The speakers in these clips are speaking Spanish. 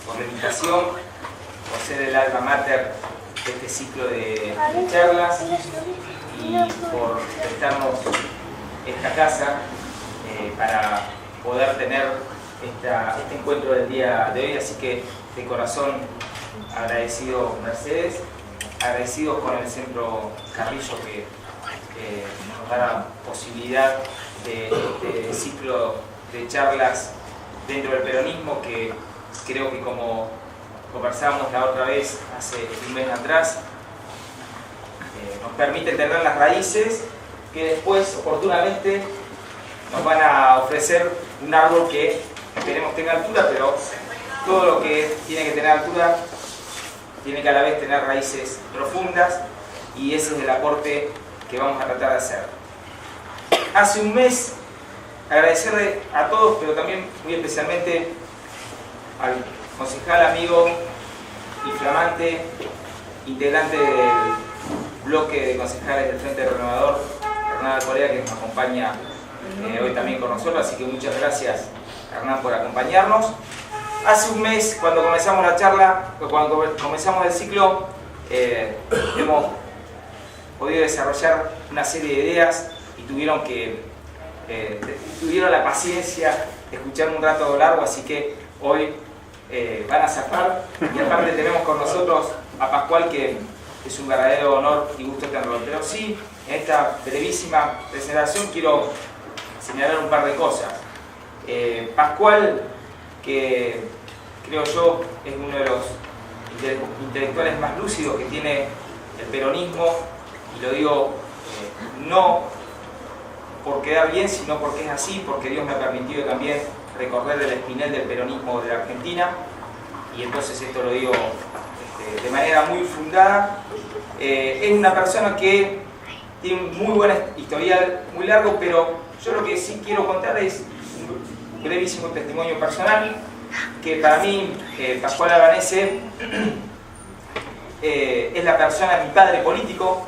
por la invitación, por ser el alma mater de este ciclo de charlas y por prestarnos esta casa para poder tener este encuentro del día de hoy. Así que de corazón agradecido, Mercedes, agradecidos con el Centro Carrillo que nos da la posibilidad de este ciclo de charlas dentro del peronismo, que creo que, como conversamos la otra vez hace un mes atrás, nos permite tener las raíces que después oportunamente nos van a ofrecer un árbol que esperemos tenga altura, pero todo lo que tiene que tener altura tiene que a la vez tener raíces profundas, y ese es el aporte que vamos a tratar de hacer. Hace un mes, agradecerle a todos, pero también muy especialmente al concejal, amigo y flamante integrante del bloque de concejales del Frente Renovador, Hernán Alcolea, que nos acompaña hoy también con nosotros, así que muchas gracias, Hernán, por acompañarnos. Hace un mes, cuando comenzamos la charla, cuando comenzamos el ciclo, hemos podido desarrollar una serie de ideas y tuvieron la paciencia de escucharme un rato largo, así que hoy van a zafar. Y aparte tenemos con nosotros a Pascual, que es un verdadero honor y gusto tenerlo. Pero sí, en esta brevísima presentación quiero señalar un par de cosas. Pascual, que creo yo es uno de los intelectuales más lúcidos que tiene el peronismo, y lo digo no por quedar bien, sino porque es así, porque Dios me ha permitido también recorrer el espinel del peronismo de la Argentina, y entonces esto lo digo de manera muy fundada. Es una persona que tiene un muy buen historial, muy largo, pero yo lo que sí quiero contar es un brevísimo testimonio personal, que para mí Pascual Albanese es la persona de mi padre político.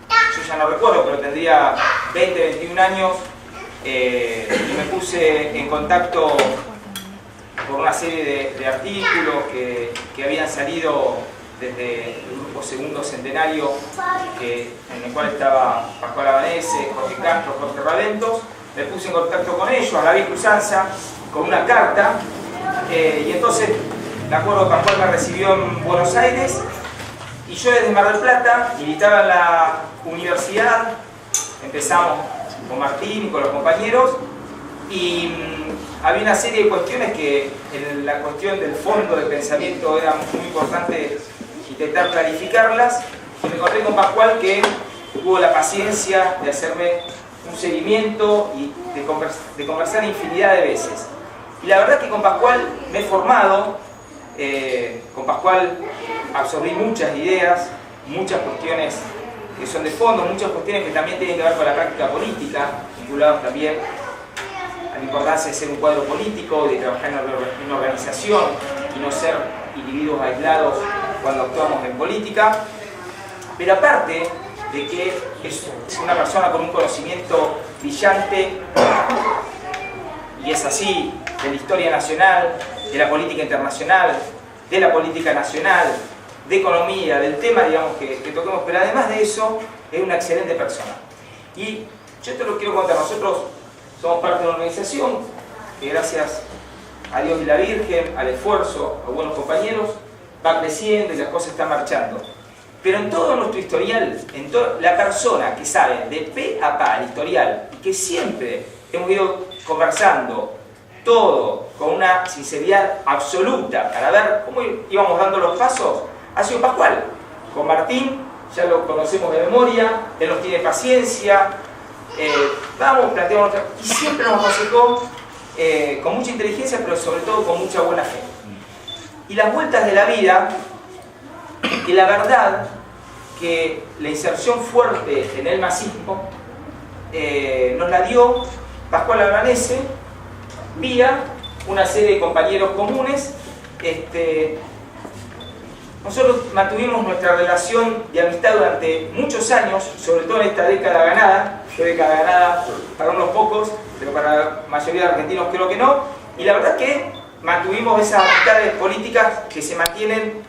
Yo ya no recuerdo, pero tendría 20, 21 años, y me puse en contacto por una serie de artículos que habían salido desde el grupo Segundo Centenario, en el cual estaba Pascual Albanese, Jorge Castro, Jorge Raventos. Me puse en contacto con ellos, a la vieja usanza, con una carta, y entonces me acuerdo que Pascual me recibió en Buenos Aires, y yo desde Mar del Plata militaba en la universidad. Empezamos con Martín y con los compañeros, y había una serie de cuestiones que en la cuestión del fondo del pensamiento era muy importante intentar clarificarlas, y me encontré con Pascual, que tuvo la paciencia de hacerme un seguimiento y de conversar infinidad de veces. Y la verdad que con Pascual me he formado, con Pascual absorbí muchas ideas, muchas cuestiones que son de fondo, muchas cuestiones que también tienen que ver con la práctica política, vinculadas también a la importancia de ser un cuadro político, de trabajar en una organización y no ser individuos aislados cuando actuamos en política. Pero aparte de que es una persona con un conocimiento brillante, y es así, de la historia nacional, de la política internacional, de la política nacional, de economía, del tema, digamos, que toquemos, pero además de eso, es una excelente persona. Y yo te lo quiero contar. Nosotros somos parte de una organización que, gracias a Dios y la Virgen, al esfuerzo, a buenos compañeros, va creciendo y las cosas están marchando. Pero en todo nuestro historial, la persona que sabe de pe a pa el historial, y que siempre hemos ido conversando todo con una sinceridad absoluta para ver cómo íbamos dando los pasos, ha sido Pascual. Con Martín ya lo conocemos de memoria, él nos tiene paciencia, planteamos, y siempre nos aconsejó con mucha inteligencia, pero sobre todo con mucha buena fe. Y las vueltas de la vida, y la verdad que la inserción fuerte en el masismo nos la dio Pascual Albanese vía una serie de compañeros comunes. Nosotros mantuvimos nuestra relación de amistad durante muchos años, sobre todo en esta década ganada. Fue década ganada para unos pocos, pero para la mayoría de argentinos creo que no. Y la verdad que mantuvimos esas amistades políticas que se mantienen,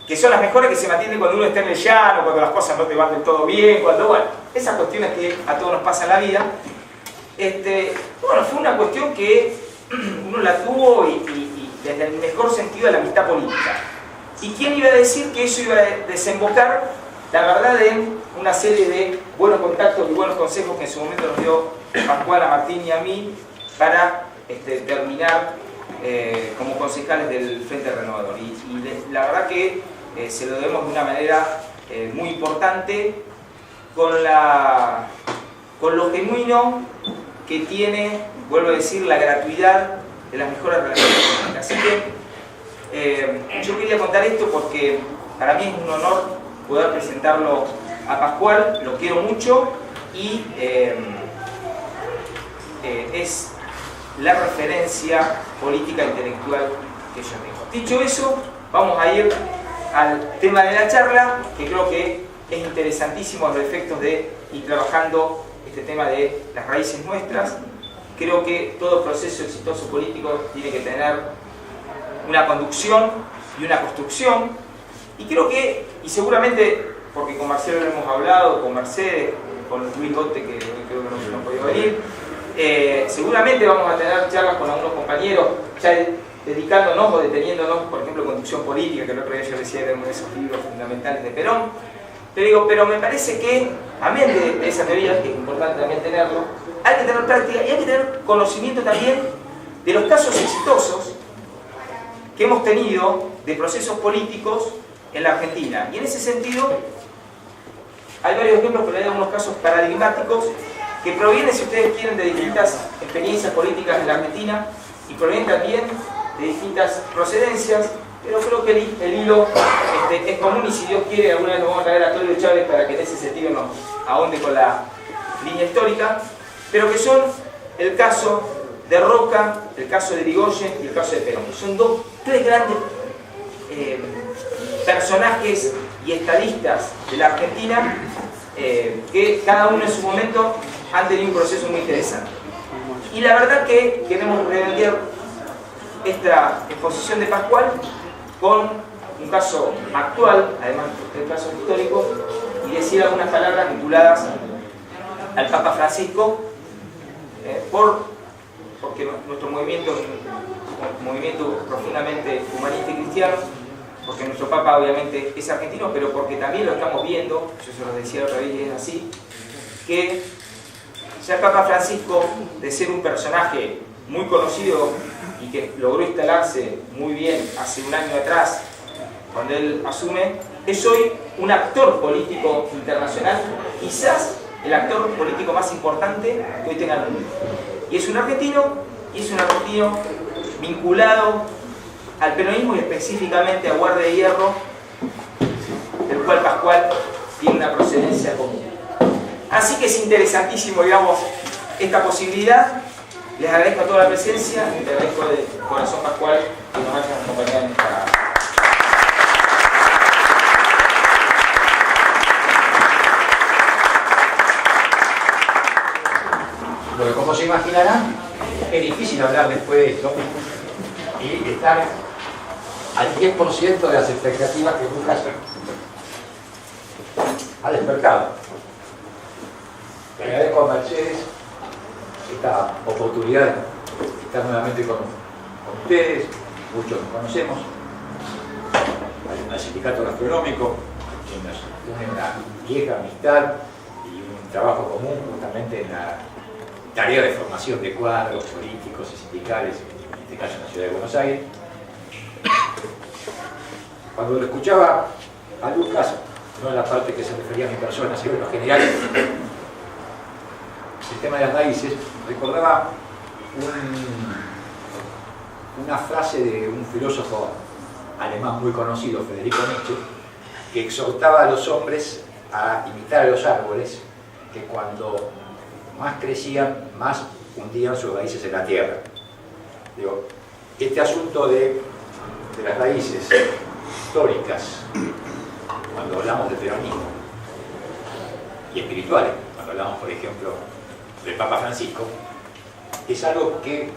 que son las mejores que se mantienen cuando uno está en el llano, cuando las cosas no te van del todo bien, cuando, bueno, esas cuestiones que a todos nos pasan en la vida. Bueno, fue una cuestión que uno la tuvo y desde el mejor sentido de la amistad política. ¿Y quién iba a decir que eso iba a desembocar, la verdad, en una serie de buenos contactos y buenos consejos que en su momento nos dio Pascual, a Martín y a mí para terminar como concejales del Frente Renovador? Y la verdad que se lo debemos de una manera muy importante con lo genuino que tiene, vuelvo a decir, la gratuidad de las mejores relaciones públicas. Así que yo quería contar esto porque para mí es un honor poder presentarlo a Pascual, lo quiero mucho y es la referencia política e intelectual que yo tengo. Dicho eso, vamos a ir al tema de la charla, que creo que es interesantísimo a los efectos de ir trabajando este tema de las raíces nuestras. Creo que todo proceso exitoso político tiene que tener una conducción y una construcción, y creo que, y seguramente, porque con Marcelo lo hemos hablado, con Mercedes, con Luis Gote, que hoy creo que no podido venir, seguramente vamos a tener charlas con algunos compañeros, ya dedicándonos o deteniéndonos, por ejemplo, conducción política, que el otro día yo decía era uno de esos libros fundamentales de Perón. Pero me parece que, amén de esa teoría, que es importante también tenerlo, hay que tener práctica y hay que tener conocimiento también de los casos exitosos que hemos tenido de procesos políticos en la Argentina. Y en ese sentido, hay varios ejemplos, pero hay algunos casos paradigmáticos que provienen, si ustedes quieren, de distintas experiencias políticas en la Argentina y provienen también de distintas procedencias, pero creo que el hilo es común, y si Dios quiere, alguna vez nos vamos a traer a Claudio Chávez para que en ese sentido nos ahonde con la línea histórica, pero que son el caso de Roca, el caso de Irigoyen y el caso de Perón. Son tres grandes personajes y estadistas de la Argentina que cada uno en su momento han tenido un proceso muy interesante. Y la verdad que queremos redondear esta exposición de Pascual con un caso actual, además de casos históricos, y decir algunas palabras vinculadas al Papa Francisco, porque nuestro movimiento es un movimiento profundamente humanista y cristiano, porque nuestro Papa obviamente es argentino, pero porque también lo estamos viendo, yo se lo decía otra vez y es así, que ya el Papa Francisco, de ser un personaje muy conocido y que logró instalarse muy bien hace un año atrás, cuando él asume, es hoy un actor político internacional, quizás el actor político más importante que hoy tenga el mundo. Y es un argentino vinculado al peronismo y específicamente a Guardia de Hierro, del cual Pascual tiene una procedencia común. Así que es interesantísimo, digamos, esta posibilidad. Les agradezco a toda la presencia y te agradezco de corazón, Pascual, que nos hayan acompañado en esta... Bueno, como se imaginarán, es difícil hablar después de esto y estar al 10% de las expectativas que Lucas ha despertado. Le agradezco a Mercedes esta oportunidad de estar nuevamente con ustedes, muchos nos conocemos, al sindicato gastronómico, que nos une una vieja amistad y un trabajo común justamente en la tarea de formación de cuadros políticos y sindicales, en este caso en la ciudad de Buenos Aires. Cuando lo escuchaba a Lucas, no en la parte que se refería a mi persona, sino en lo general, el tema de las raíces, recordaba una frase de un filósofo alemán muy conocido, Federico Nietzsche, que exhortaba a los hombres a imitar a los árboles, que cuando más crecían, más hundían sus raíces en la tierra. Digo, este asunto de las raíces históricas, cuando hablamos de peronismo, y espirituales, cuando hablamos, por ejemplo, del Papa Francisco, es algo que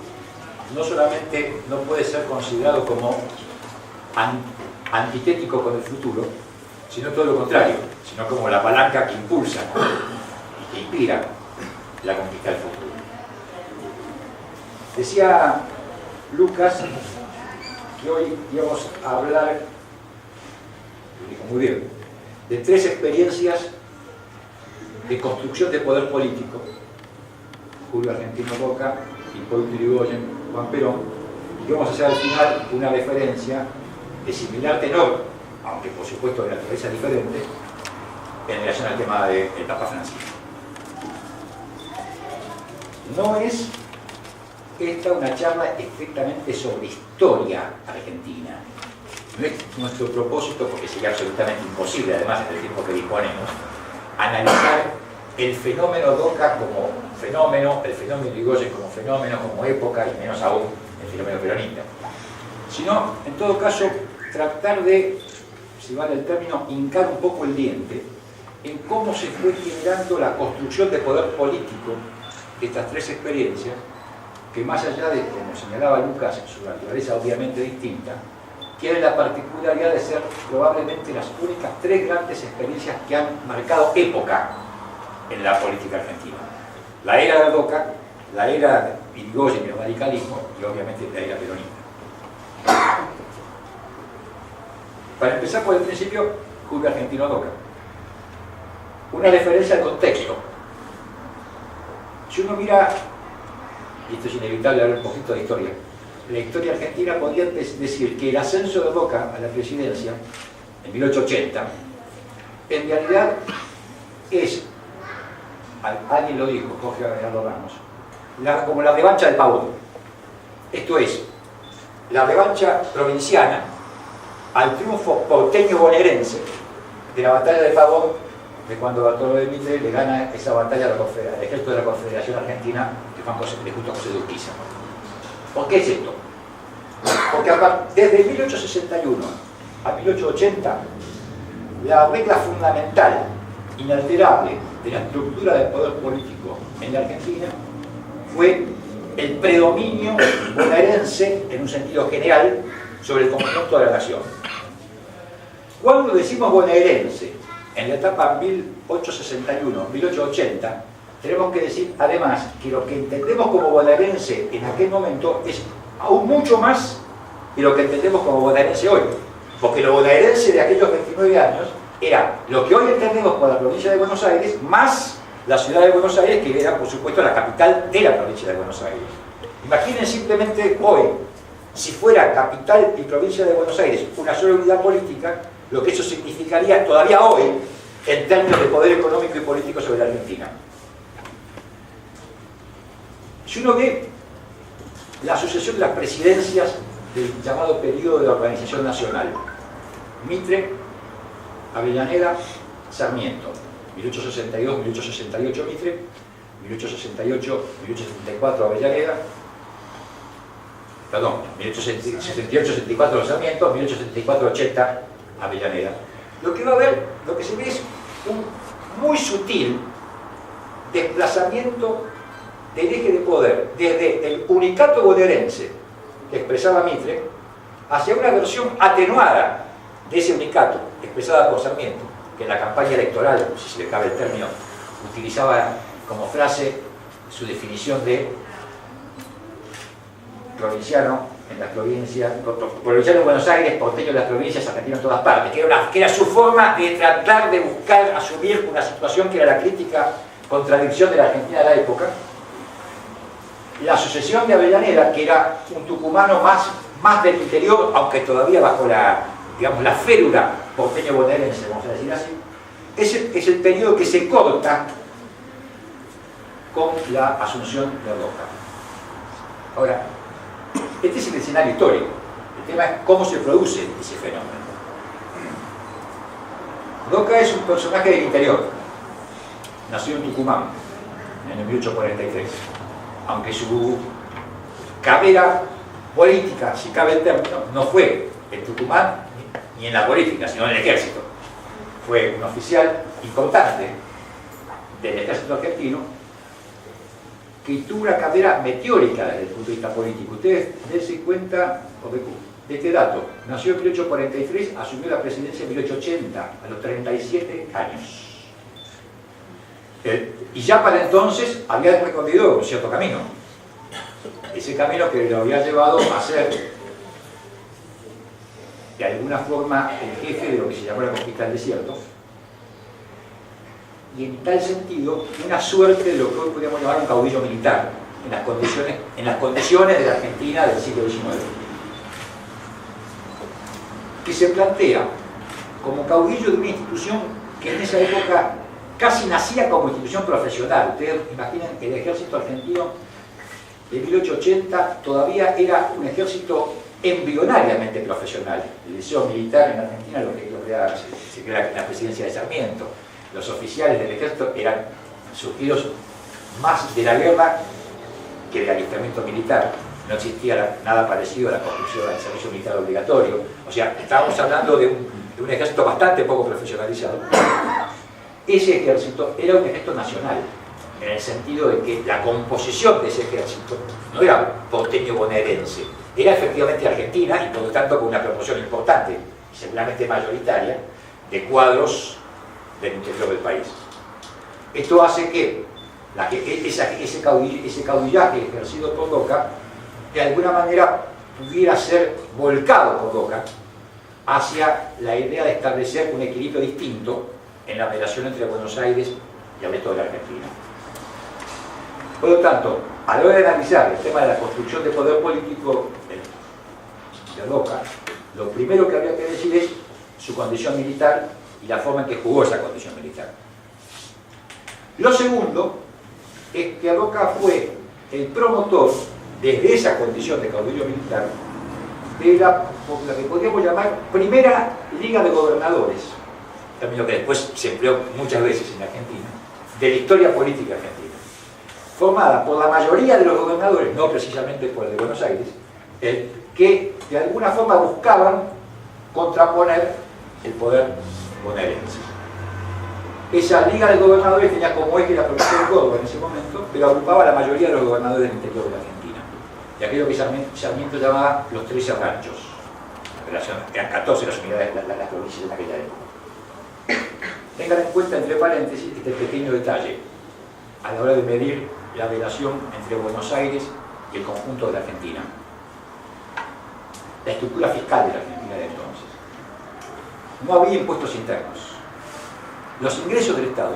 no solamente no puede ser considerado como antitético con el futuro, sino todo lo contrario, sino como la palanca que impulsa y que inspira la conquista del futuro. Decía Lucas que hoy íbamos a hablar, lo dijo muy bien, de 3 experiencias de construcción de poder político: Julio Argentino Roca, Hipólito Yrigoyen, Juan Perón, y que vamos a hacer al final una referencia de similar tenor, aunque por supuesto de naturaleza diferente, en relación al tema del Papa Francisco. No es esta una charla estrictamente sobre historia argentina. No es nuestro propósito, porque sería absolutamente imposible, además en el tiempo que disponemos, analizar el fenómeno Doca como fenómeno, el fenómeno Yrigoyen como fenómeno, como época, y menos aún el fenómeno peronista. Sino, en todo caso, tratar de, si vale el término, hincar un poco el diente en cómo se fue generando la construcción de poder político de estas 3 experiencias, que más allá de, como señalaba Lucas, su naturaleza obviamente distinta, tienen la particularidad de ser probablemente las únicas 3 grandes experiencias que han marcado época en la política argentina. La era de Doca, la era de Yrigoyen y el radicalismo, y obviamente la era peronista. Para empezar por el principio, Julio Argentino Doca. Una referencia al contexto. Si uno mira, y esto es inevitable hablar un poquito de historia, la historia argentina podría decir que el ascenso de Doca a la presidencia en 1880 en realidad es, alguien lo dijo, Jorge Abelardo Ramos, como la revancha del Pavón. Esto es, la revancha provinciana al triunfo porteño bonaerense de la batalla de Pavón, de cuando Bartolomé Mitre le gana esa batalla al ejército de la Confederación Argentina de justo José de Urquiza. ¿Por qué es esto? Porque desde 1861 a 1880 la regla fundamental, inalterable, de la estructura del poder político en la Argentina fue el predominio bonaerense en un sentido general sobre el conjunto de la nación. Cuando decimos bonaerense en la etapa 1861-1880, tenemos que decir además que lo que entendemos como bonaerense en aquel momento es aún mucho más de lo que entendemos como bonaerense hoy, porque lo bonaerense de aquellos 29 años era lo que hoy entendemos por la provincia de Buenos Aires, más la ciudad de Buenos Aires, que era por supuesto la capital de la provincia de Buenos Aires. Imaginen simplemente hoy, si fuera capital y provincia de Buenos Aires una sola unidad política, lo que eso significaría todavía hoy en términos de poder económico y político sobre la Argentina. Si uno ve la sucesión de las presidencias del llamado periodo de la Organización Nacional, Mitre, Avellaneda, Sarmiento, 1862-1868 Mitre, 1868-1874 Avellaneda, perdón, 1868-74 Sarmiento, 1874-80 Avellaneda. Lo que va a haber, lo que se ve es un muy sutil desplazamiento del eje de poder desde el unicato bonaerense que expresaba Mitre hacia una versión atenuada de ese unicato expresada por Sarmiento, que en la campaña electoral, si se le cabe el término, utilizaba como frase su definición de provinciano en las provincias, provinciano en Buenos Aires, porteño en las provincias, argentino en todas partes, que era su forma de tratar de buscar asumir una situación que era la crítica contradicción de la Argentina de la época. La sucesión de Avellaneda, que era un tucumano más del interior, aunque todavía bajo la, digamos, la férula porteño bonaerense, vamos a decir así, es el periodo que se corta con la asunción de Doca. Ahora, este es el escenario histórico. El tema es cómo se produce ese fenómeno. Doca es un personaje del interior. Nació en Tucumán en el 1843. Aunque su carrera política, si cabe el término, no fue en Tucumán ni en la política, sino en el ejército. Fue un oficial importante del ejército argentino que tuvo una carrera meteórica desde el punto de vista político. Ustedes dense cuenta de este dato. Nació en 1843, asumió la presidencia en 1880, a los 37 años. Y ya para entonces había recorrido un cierto camino. Ese camino que lo había llevado a ser, de alguna forma, el jefe de lo que se llamó la conquista del desierto. Y en tal sentido, una suerte de lo que hoy podríamos llamar un caudillo militar, en las condiciones de la Argentina del siglo XIX. Que se plantea como caudillo de una institución que en esa época casi nacía como institución profesional. Ustedes imaginen que el ejército argentino de 1880 todavía era un ejército embrionariamente profesional. El liceo militar en Argentina se crea en la presidencia de Sarmiento. Los oficiales del ejército eran surgidos más de la guerra que del alistamiento militar. No existía nada parecido a la construcción del servicio militar obligatorio. O sea, estábamos hablando de un ejército bastante poco profesionalizado. Ese ejército era un ejército nacional, en el sentido de que la composición de ese ejército no era porteño bonaerense, era efectivamente argentina y por lo tanto con una proporción importante, seguramente mayoritaria, de cuadros del interior del país. Esto hace que ese caudillaje ejercido por Roca de alguna manera pudiera ser volcado por Roca hacia la idea de establecer un equilibrio distinto en la relación entre Buenos Aires y el resto de la Argentina. Por lo tanto, a la hora de analizar el tema de la construcción de poder político de Roca, lo primero que habría que decir es su condición militar y la forma en que jugó esa condición militar. Lo segundo es que Roca fue el promotor, desde esa condición de caudillo militar, de la que podríamos llamar Primera Liga de Gobernadores, término que después se empleó muchas veces en Argentina, de la historia política argentina, formada por la mayoría de los gobernadores, no precisamente por el de Buenos Aires, que de alguna forma buscaban contraponer el poder bonaerense. Esa Liga de Gobernadores tenía como eje la provincia de Córdoba en ese momento, pero agrupaba a la mayoría de los gobernadores del interior de la Argentina, de aquello que Sarmiento llamaba los 13 ranchos. Eran 14 las unidades, las provincias en aquella época. Tengan en cuenta, entre paréntesis, este pequeño detalle a la hora de medir la relación entre Buenos Aires y el conjunto de la Argentina. La estructura fiscal de la Argentina de entonces. No había impuestos internos. Los ingresos del Estado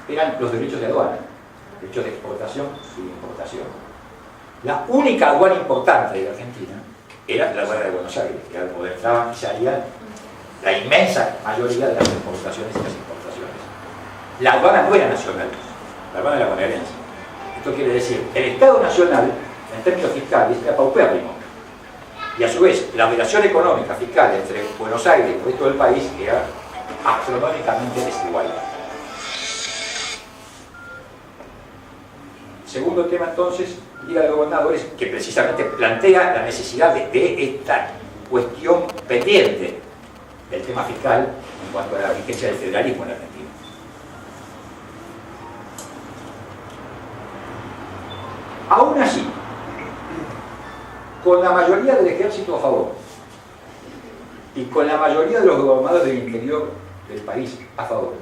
eran los derechos de aduana, derechos de exportación y de importación. La única aduana importante de la Argentina era la aduana de Buenos Aires, que era donde entraban y salían la inmensa mayoría de las exportaciones y las importaciones. La aduana no era nacional, la aduana era bonaerense. Esto quiere decir, el Estado nacional, en términos fiscales, era paupérrimo. Y a su vez, la relación económica fiscal entre Buenos Aires y el resto del país era astronómicamente desigual. Segundo tema, entonces, Liga de Gobernadores, que precisamente plantea la necesidad de esta cuestión pendiente del tema fiscal en cuanto a la vigencia del federalismo en la Argentina. Aún así, con la mayoría del ejército a favor y con la mayoría de los gobernadores del interior del país a favor,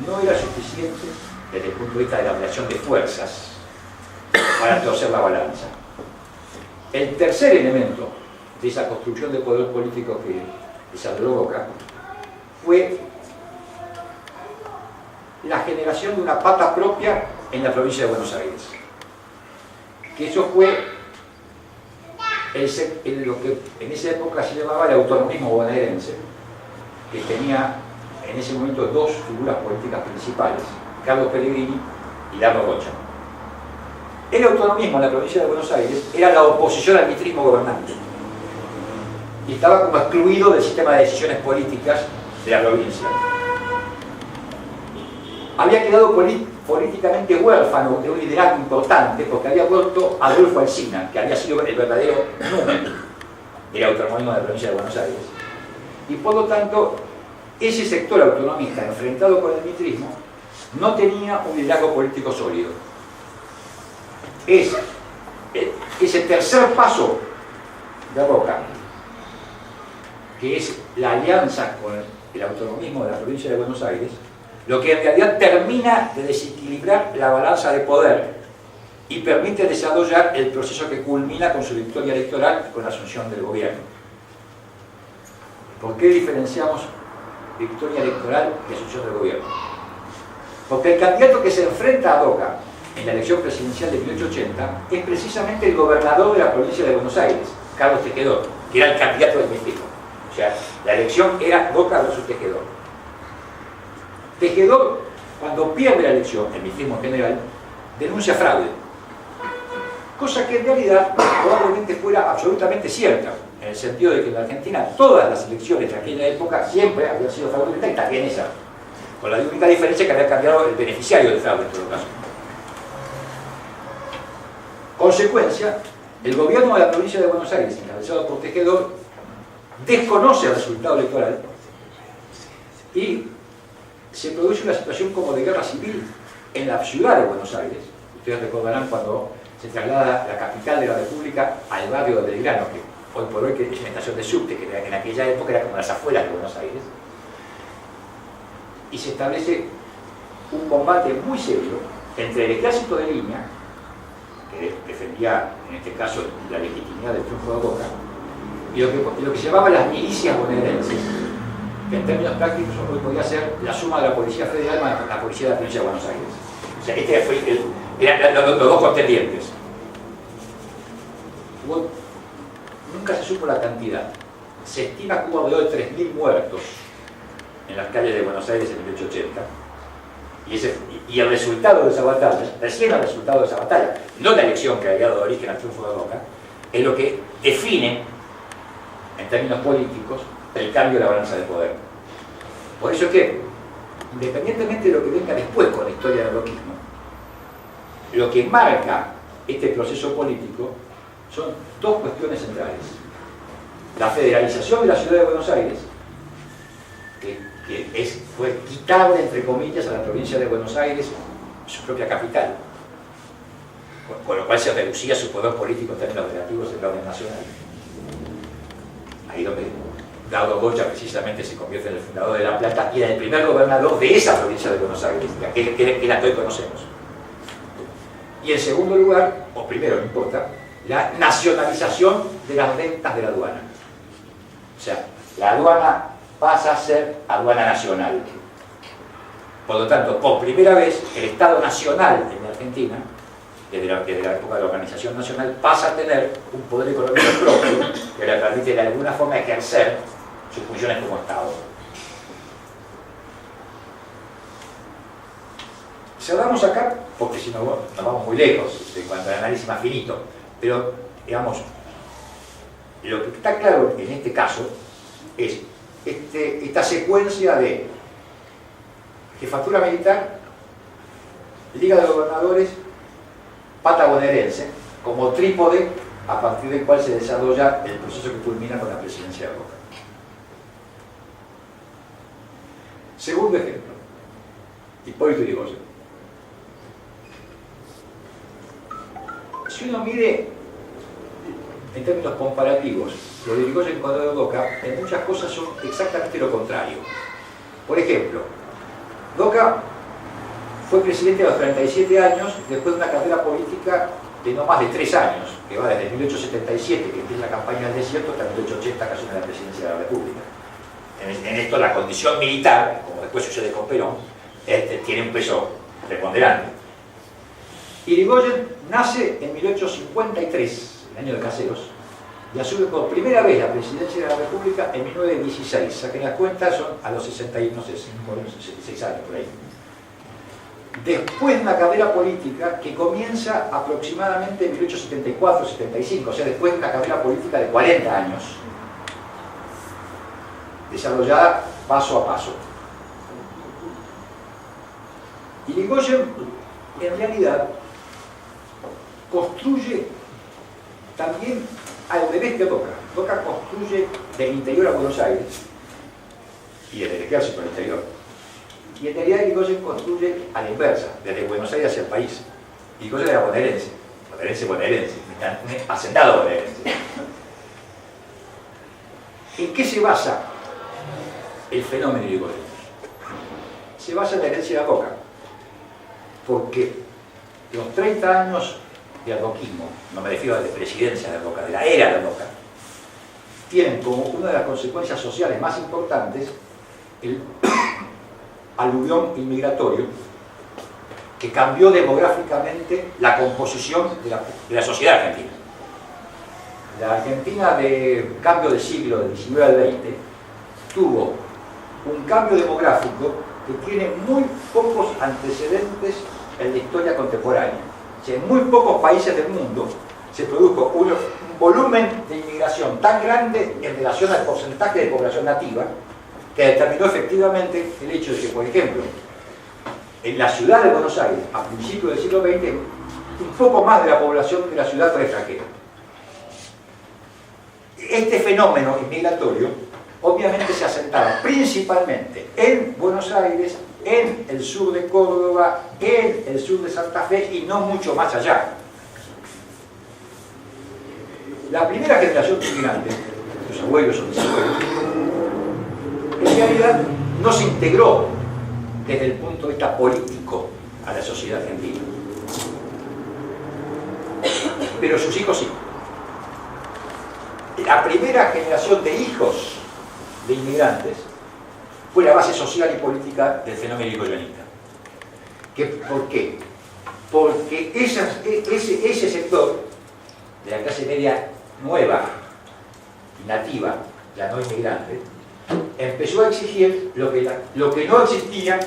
no era suficiente desde el punto de vista de la relación de fuerzas para torcer la balanza. El tercer elemento de esa construcción de poder político que desarrolló Roca fue la generación de una pata propia en la provincia de Buenos Aires. Que eso fue lo que en esa época se llamaba el autonomismo bonaerense, que tenía en ese momento dos figuras políticas principales, Carlos Pellegrini y Lalo Rocha. El autonomismo en la provincia de Buenos Aires era la oposición al mitrismo gobernante y estaba como excluido del sistema de decisiones políticas de la provincia. Había quedado políticamente huérfano de un liderazgo importante porque había vuelto Adolfo Alsina, que había sido el verdadero número del autonomismo de la provincia de Buenos Aires. Y por lo tanto, ese sector autonomista enfrentado con el mitrismo no tenía un liderazgo político sólido. es ese tercer paso de Roca, que es la alianza con el autonomismo de la provincia de Buenos Aires, lo que en realidad termina de desequilibrar la balanza de poder y permite desarrollar el proceso que culmina con su victoria electoral y con la asunción del gobierno. ¿Por qué diferenciamos victoria electoral y asunción del gobierno? Porque el candidato que se enfrenta a Roca en la elección presidencial de 1880 es precisamente el gobernador de la provincia de Buenos Aires, Carlos Tejedor, que era el candidato del mismo. O sea, la elección era Roca versus Tejedor. Tejedor, cuando pierde la elección, el mismo en general, denuncia fraude. Cosa que en realidad probablemente fuera absolutamente cierta, en el sentido de que en la Argentina todas las elecciones de aquella época siempre habían sido fraudulentas y también esa. Con la única diferencia que había cambiado el beneficiario del fraude en todo caso. Consecuencia, el gobierno de la provincia de Buenos Aires, encabezado por Tejedor, desconoce el resultado electoral y se produce una situación como de guerra civil en la ciudad de Buenos Aires. Ustedes recordarán cuando se traslada la capital de la República al barrio de Belgrano, que hoy por hoy es una estación de subte, que en aquella época era como las afueras de Buenos Aires, y se establece un combate muy serio entre el ejército de línea, que defendía en este caso la legitimidad del triunfo de Roca, y lo que se llamaba las milicias bonaerenses, que en términos prácticos hoy podía ser la suma de la Policía Federal más la Policía de la Provincia de Buenos Aires. O sea, eran los dos contendientes. Nunca se supo la cantidad. Se estima que hubo alrededor de 3.000 muertos en las calles de Buenos Aires en 1880. Y el resultado de esa batalla, recién el resultado de esa batalla, no la elección que había dado origen al triunfo de Roca, es lo que define, en términos políticos, el cambio de la balanza de poder. Por eso es que, independientemente de lo que venga después con la historia del roquismo, lo que marca este proceso político son dos cuestiones centrales. La federalización de la ciudad de Buenos Aires, que fue quitarle, entre comillas, a la provincia de Buenos Aires su propia capital, con lo cual se reducía su poder político en términos relativos en la orden nacional. Ahí donde Daudo Goya precisamente se convierte en el fundador de La Plata y era el primer gobernador de esa provincia de Buenos Aires, que es la que hoy conocemos. Y en segundo lugar, o primero, no importa, la nacionalización de las rentas de la aduana. O sea, la aduana pasa a ser aduana nacional. Por lo tanto, por primera vez, el Estado Nacional en Argentina, desde la época de la Organización Nacional, pasa a tener un poder económico propio que le permite de alguna forma ejercer sus funciones como Estado. Cerramos acá, porque si no nos vamos muy lejos en cuanto al análisis más finito, pero, digamos, lo que está claro en este caso es esta secuencia de jefatura militar, Liga de Gobernadores, pata bonaerense, como trípode a partir del cual se desarrolla el proceso que culmina con la presidencia de Roca. Segundo ejemplo, Hipólito Yrigoyen. Si uno mide en términos comparativos lo de Yrigoyen con lo de Roca, en muchas cosas son exactamente lo contrario. Por ejemplo, Roca fue presidente a los 37 años después de una carrera política de no más de 3 años, que va desde 1877, que empieza la campaña del desierto, hasta 1880, que asume la presidencia de la República. En esto la condición militar, como después sucede con Perón, tiene un peso preponderante. Yrigoyen nace en 1853, el año de Caseros, y asume por primera vez la presidencia de la República en 1916. Saquen las cuentas, son a los 66 años por ahí. Después de una carrera política que comienza aproximadamente en 1874-75, o sea, después de una carrera política de 40 años, desarrollada paso a paso. Yrigoyen, en realidad, construye también al revés que Roca. Roca construye del interior a Buenos Aires y desde el ejército al interior. Y en realidad Yrigoyen construye a la inversa, desde Buenos Aires hacia el país. Yrigoyen era bonaerense, bonaerense, un hacendado bonaerense. ¿En qué se basa el fenómeno Irigoyen? Se basa en la herencia de la Roca, porque los 30 años de alroquismo, no me refiero a la presidencia de la Roca, de la era de la Roca, tienen como una de las consecuencias sociales más importantes el aluvión inmigratorio que cambió demográficamente la composición de la sociedad argentina. La Argentina de cambio de siglo del XIX al XX tuvo un cambio demográfico que tiene muy pocos antecedentes en la historia contemporánea. O sea, en muy pocos países del mundo se produjo un volumen de inmigración tan grande en relación al porcentaje de población nativa que determinó efectivamente el hecho de que, por ejemplo, en la ciudad de Buenos Aires, a principios del siglo XX, un poco más de la población de la ciudad fue extranjera. Este fenómeno inmigratorio obviamente se asentaba principalmente en Buenos Aires, en el sur de Córdoba, en el sur de Santa Fe y no mucho más allá. La primera generación de inmigrantes, los abuelos o bisabuelos, en realidad no se integró desde el punto de vista político a la sociedad argentina. Pero sus hijos sí. La primera generación de hijos de inmigrantes fue la base social y política del fenómeno irigoyenista. ¿Por qué? Porque ese sector de la clase media nueva, nativa, ya no inmigrante, empezó a exigir lo que no existía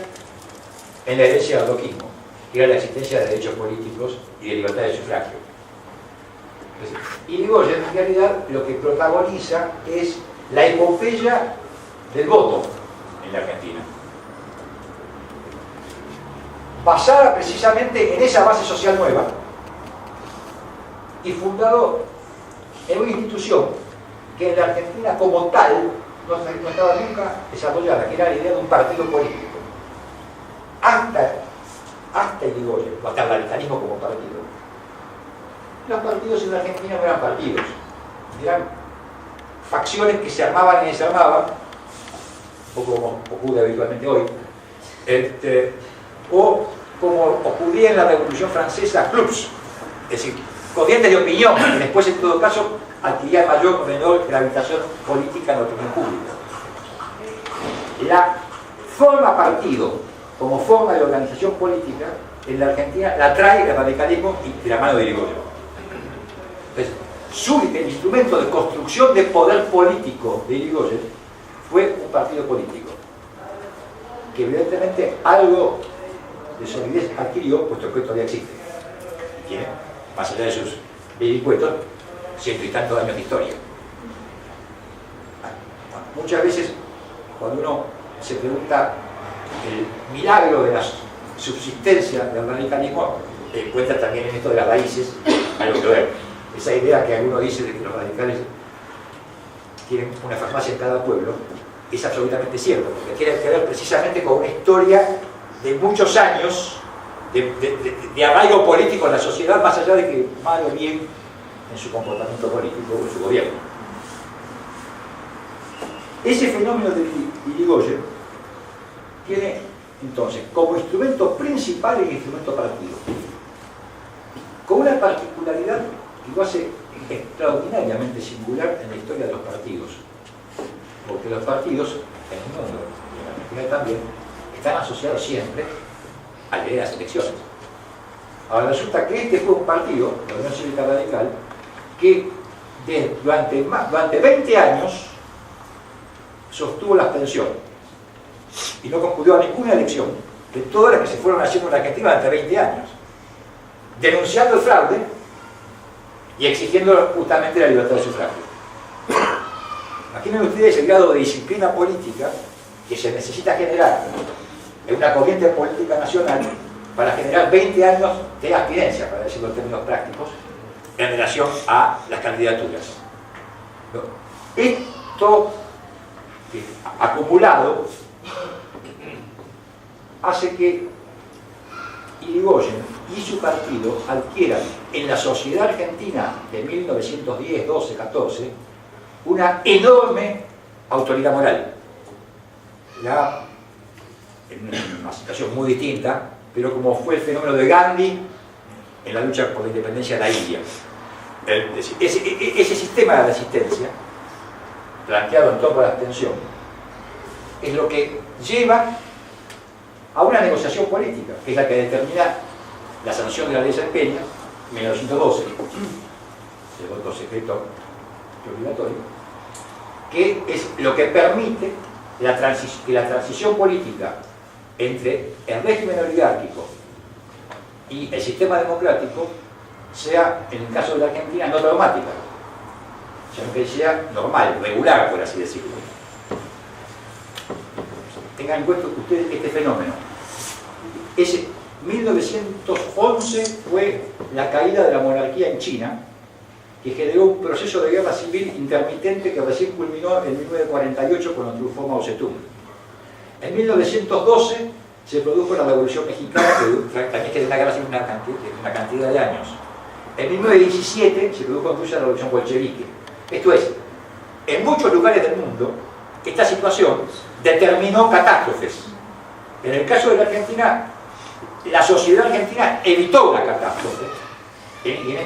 en la herencia del arroquismo, que era la existencia de derechos políticos y de libertad de sufragio. Irigoyen, en realidad, lo que protagoniza es la epopeya del voto en la Argentina, basada precisamente en esa base social nueva y fundado en una institución que en la Argentina como tal no estaba nunca desarrollada, que era la idea de un partido político. Hasta Irigoyen, o hasta el radicalismo como partido. Los partidos en la Argentina no eran partidos, eran facciones que se armaban y desarmaban, un poco como ocurre habitualmente hoy, o como ocurría en la Revolución Francesa, clubs, es decir, corrientes de opinión, que después en todo caso adquirían mayor o menor gravitación política en la opinión pública. La forma partido como forma de organización política en la Argentina la trae el radicalismo de la mano de Irigoyen. Entonces, el instrumento de construcción de poder político de Irigoyen fue un partido político, que evidentemente algo de solidez adquirió, puesto que todavía existe. Tiene, más allá de sus vericuetos, 100 y tantos años de historia. Muchas veces, cuando uno se pregunta el milagro de la subsistencia del radicalismo, encuentra también en esto de las raíces algo que ver. Esa idea que alguno dice de que los radicales tienen una farmacia en cada pueblo es absolutamente cierto, porque tiene que ver precisamente con una historia de muchos años de arraigo político en la sociedad, más allá de que mal o bien en su comportamiento político o en su gobierno. Ese fenómeno de Irigoyen tiene entonces como instrumento principal el instrumento partido, con una particularidad que lo hace extraordinariamente singular en la historia de los partidos, porque los partidos en el mundo y en la Argentina también están asociados siempre a la idea de las elecciones. Ahora resulta que este fue un partido, la Unión Cívica Radical, que durante 20 años sostuvo la abstención y no concurrió a ninguna elección de todas las que se fueron haciendo en la Argentina durante 20 años, denunciando el fraude y exigiendo justamente la libertad de sufragio. Imaginen ustedes el grado de disciplina política que se necesita generar en una corriente política nacional para generar 20 años de abstinencia, para decirlo en términos prácticos, en relación a las candidaturas. Esto acumulado hace que Irigoyen y su partido adquieran en la sociedad argentina de 1910, 12, 14 una enorme autoridad moral. En una situación muy distinta, pero como fue el fenómeno de Gandhi en la lucha por la independencia de la India. Ese sistema de resistencia, planteado en torno a la abstención, es lo que lleva a una negociación política, que es la que determina la sanción de la ley Peña, 1912, el voto secreto y obligatorio, que es lo que permite que la transición política entre el régimen oligárquico y el sistema democrático sea, en el caso de la Argentina, no traumática, sino que sea normal, regular, por así decirlo. Tengan en cuenta ustedes este fenómeno. Ese 1911 fue la caída de la monarquía en China, que generó un proceso de guerra civil intermitente que recién culminó en 1948 cuando triunfó Mao Zedong. En 1912 se produjo la Revolución Mexicana, que también quedó una guerra civil una cantidad de años. En 1917 se produjo en Rusia la Revolución Bolchevique. Esto es, en muchos lugares del mundo, esta situación determinó catástrofes. En el caso de la Argentina, la sociedad argentina evitó una catástrofe. Y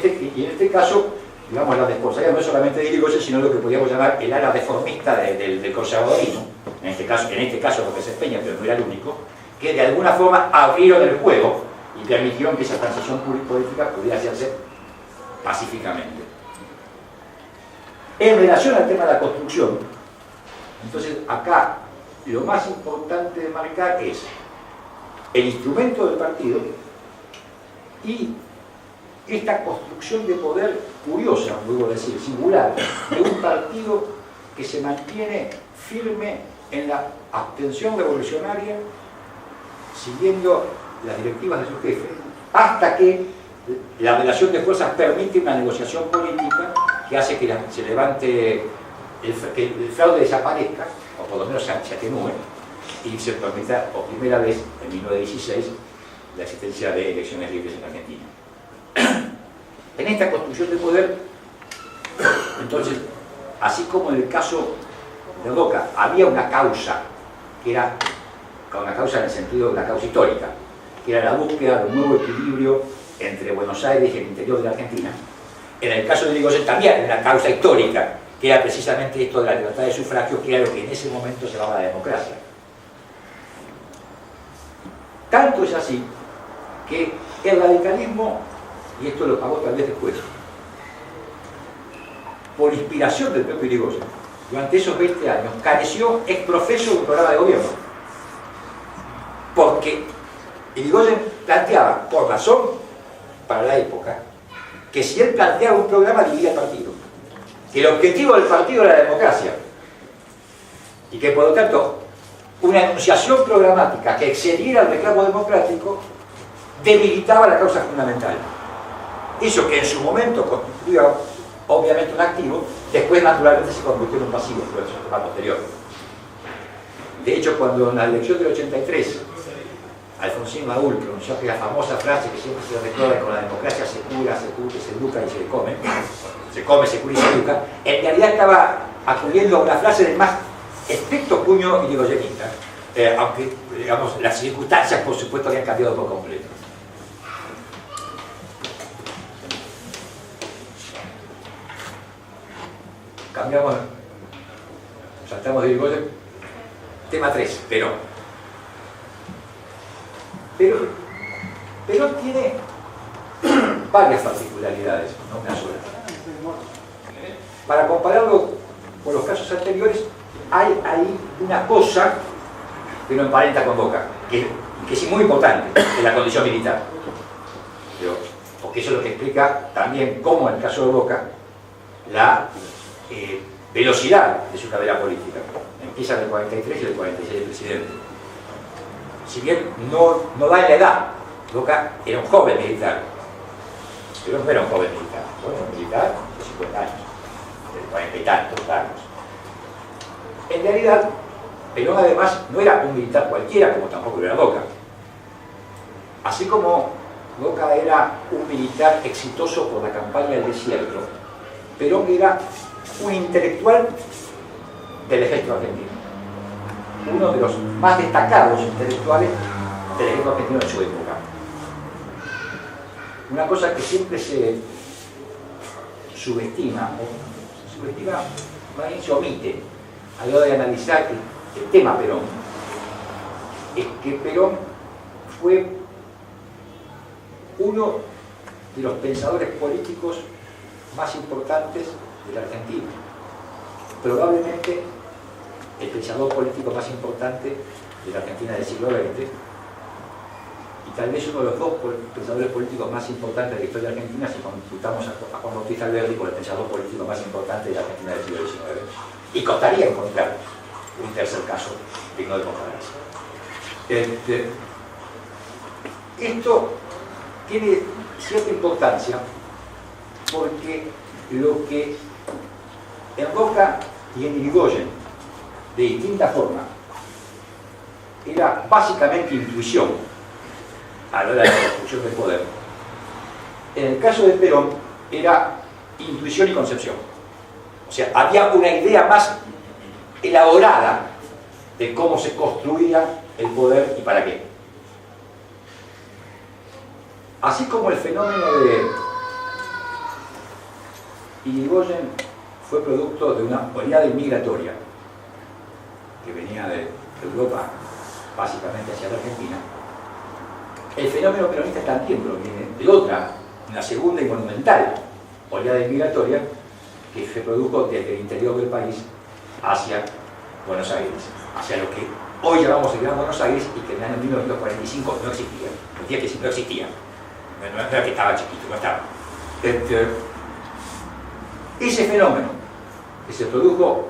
en este caso, digamos, la responsabilidad no es solamente de Irigoyen, sino lo que podríamos llamar el ala reformista del conservadorismo, en este caso lo que se Peña, pero no era el único, que de alguna forma abrieron el juego y permitieron que esa transición política pudiera hacerse pacíficamente. En relación al tema de la construcción, entonces acá lo más importante de marcar es el instrumento del partido y esta construcción de poder curiosa, vuelvo a decir, singular, de un partido que se mantiene firme en la abstención revolucionaria, siguiendo las directivas de su jefe, hasta que la relación de fuerzas permite una negociación política que hace que se levante, que el fraude desaparezca, o por lo menos se atenúe, y se permita por primera vez en 1916 la existencia de elecciones libres en Argentina. En esta construcción de poder, entonces, así como en el caso de Roca había una causa, que era una causa en el sentido de una causa histórica, que era la búsqueda de un nuevo equilibrio entre Buenos Aires y el interior de la Argentina. En el caso de Irigoyen también era una causa histórica, que era precisamente esto de la libertad de sufragio, que era lo que en ese momento se llamaba la democracia. Tanto es así que el radicalismo, y esto lo pagó tal vez después, por inspiración del propio Irigoyen, durante esos 20 años careció ex profeso de un programa de gobierno, porque Irigoyen planteaba, por razón para la época, que si él planteaba un programa dividía el partido, que el objetivo del partido era la democracia, y que por lo tanto una enunciación programática que excediera el reclamo democrático debilitaba la causa fundamental. Eso que en su momento constituía obviamente un activo, después naturalmente se convirtió en un pasivo por el sistema posterior. De hecho, cuando en la elección del 83 Alfonsín Raúl pronunció aquella famosa frase que siempre se recuerda: con la democracia se cura, se educa y se come, se cura y se educa, en realidad estaba acudiendo a una frase del más estricto puño irigoyenista, aunque digamos, las circunstancias por supuesto habían cambiado por completo. Cambiamos, saltamos de Irigoyen, tema 3, Perón. Perón tiene varias particularidades, no una sola. Para compararlo con los casos anteriores, hay ahí una cosa que lo emparenta con Roca, que es muy importante en la condición militar. Porque eso es lo que explica también cómo en el caso de Roca la velocidad de su carrera política. Empieza en el 43 y el 46 de presidente. Si bien no da en la edad, Roca era un joven militar, pero no era un joven militar, era un militar de 50 años, de 40 y tantos años. En realidad, Perón además no era un militar cualquiera, como tampoco era Roca. Así como Roca era un militar exitoso por la campaña del desierto. Perón era un intelectual del ejército argentino. Uno de los más destacados intelectuales del ejército argentino en su época. Una cosa que siempre se subestima, más bien se omite a la hora de analizar el tema Perón, es que Perón fue uno de los pensadores políticos más importantes de la Argentina. Probablemente el pensador político más importante de la Argentina del siglo XX, y tal vez uno de los dos pensadores políticos más importantes de la historia argentina si computamos a Juan Bautista Alberdi como el pensador político más importante de la Argentina del siglo XIX. Y costaría encontrar un tercer caso digno de comparación. Esto tiene cierta importancia porque lo que en Roca y en Irigoyen, de distinta forma, era básicamente intuición a la hora de la construcción del poder. En el caso de Perón era intuición y concepción. O sea, había una idea más elaborada de cómo se construía el poder y para qué. Así como el fenómeno de Irigoyen fue producto de una oleada inmigratoria que venía de Europa, básicamente hacia la Argentina, el fenómeno peronista también proviene de otra, una segunda y monumental oleada inmigratoria que se produjo desde el interior del país hacia Buenos Aires, hacia lo que hoy llamamos el Gran Buenos Aires y que en el año 1945 no existía. Decía que no existía. No era que estaba chiquito, no estaba. Ese fenómeno que se produjo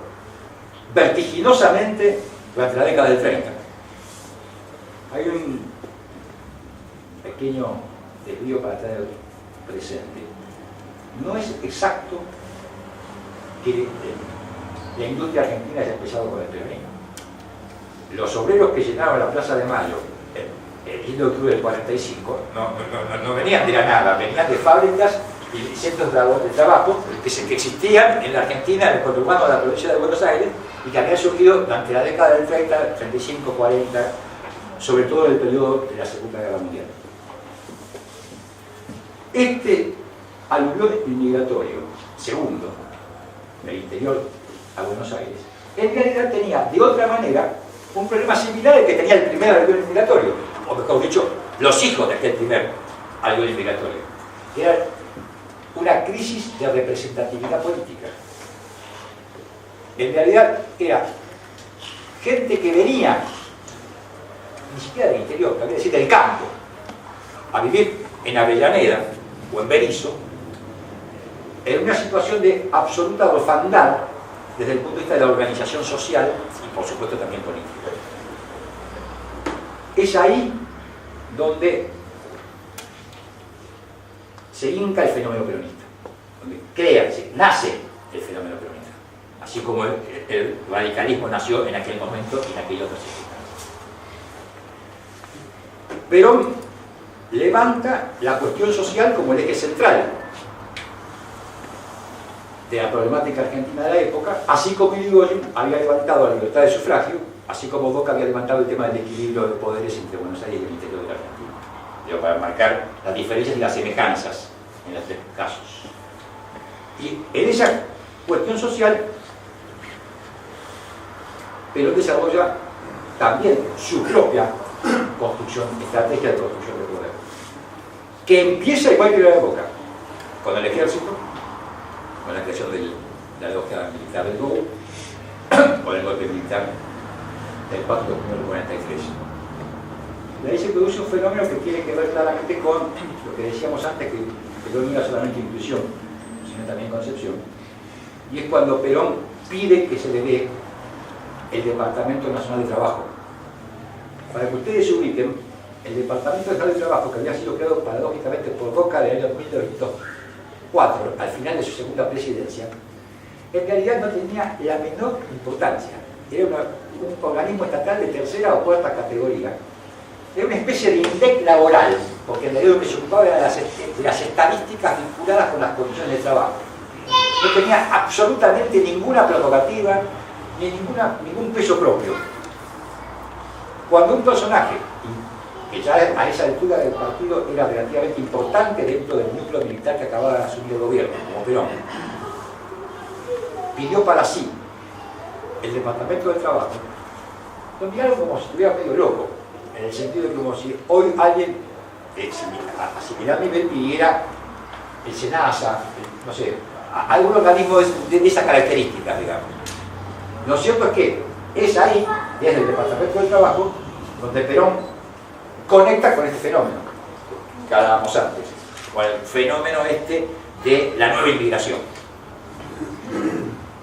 vertiginosamente durante la década del 30. Hay un pequeño desvío para tener presente. No es exacto que la industria argentina haya empezado con el peronismo. Los obreros que llenaban la Plaza de Mayo el 15 de octubre del 45 no venían de la nada, venían de fábricas y centros de trabajo que existían en la Argentina, en el conurbano de la provincia de Buenos Aires, y que habían surgido durante la década del 30, 35, 40, sobre todo en el periodo de la Segunda Guerra Mundial. Este aluvión inmigratorio, segundo, del interior a Buenos Aires, en realidad tenía de otra manera un problema similar al que tenía el primer aluvión inmigratorio, o mejor dicho, los hijos de aquel primer aluvión inmigratorio. Era una crisis de representatividad política. En realidad era gente que venía, ni siquiera del interior, habría que decir del campo, a vivir en Avellaneda o en Berisso, en una situación de absoluta orfandad desde el punto de vista de la organización social y por supuesto también política. Es ahí donde se hinca el fenómeno peronista, donde nace el fenómeno peronista, así como el radicalismo nació en aquel momento y en aquella otra circunstancia. Perón levanta la cuestión social como el eje central de la problemática argentina de la época, así como Irigoyen había levantado la libertad de sufragio, así como Roca había levantado el tema del equilibrio de poderes entre Buenos Aires y el interior de la Argentina. Pero para marcar las diferencias y las semejanzas en los tres casos. Y en esa cuestión social, Perón desarrolla también su propia estrategia de construcción de poder, que empieza igual que la de Roca, con el ejército, con la creación de la logia militar del GOU, con el golpe militar del 4 de junio del 43. De ahí se produce un fenómeno que tiene que ver claramente con lo que decíamos antes, que Perón no era solamente intuición, sino también concepción, y es cuando Perón pide que se le dé el Departamento Nacional de Trabajo. Para que ustedes se ubiquen, el Departamento Nacional de Trabajo, que había sido creado paradójicamente por Roca en el año 1904, al final de su segunda presidencia, en realidad no tenía la menor importancia. Era un organismo estatal de tercera o cuarta categoría. Era una especie de INDEC laboral, porque en realidad lo que se ocupaba era de las estadísticas vinculadas con las condiciones de trabajo. No tenía absolutamente ninguna prerrogativa ni ningún peso propio. Cuando un personaje, que ya a esa altura del partido era relativamente importante dentro del núcleo militar que acababa de asumir el gobierno, como Perón, pidió para sí el Departamento del Trabajo, lo miraron como si estuviera medio loco, en el sentido de como si hoy alguien a similar nivel pidiera el SENASA, no sé, algún organismo de esas características, digamos. Lo cierto es que es ahí, desde el Departamento del Trabajo, donde Perón conecta con este fenómeno que hablábamos antes, con el fenómeno de la nueva inmigración,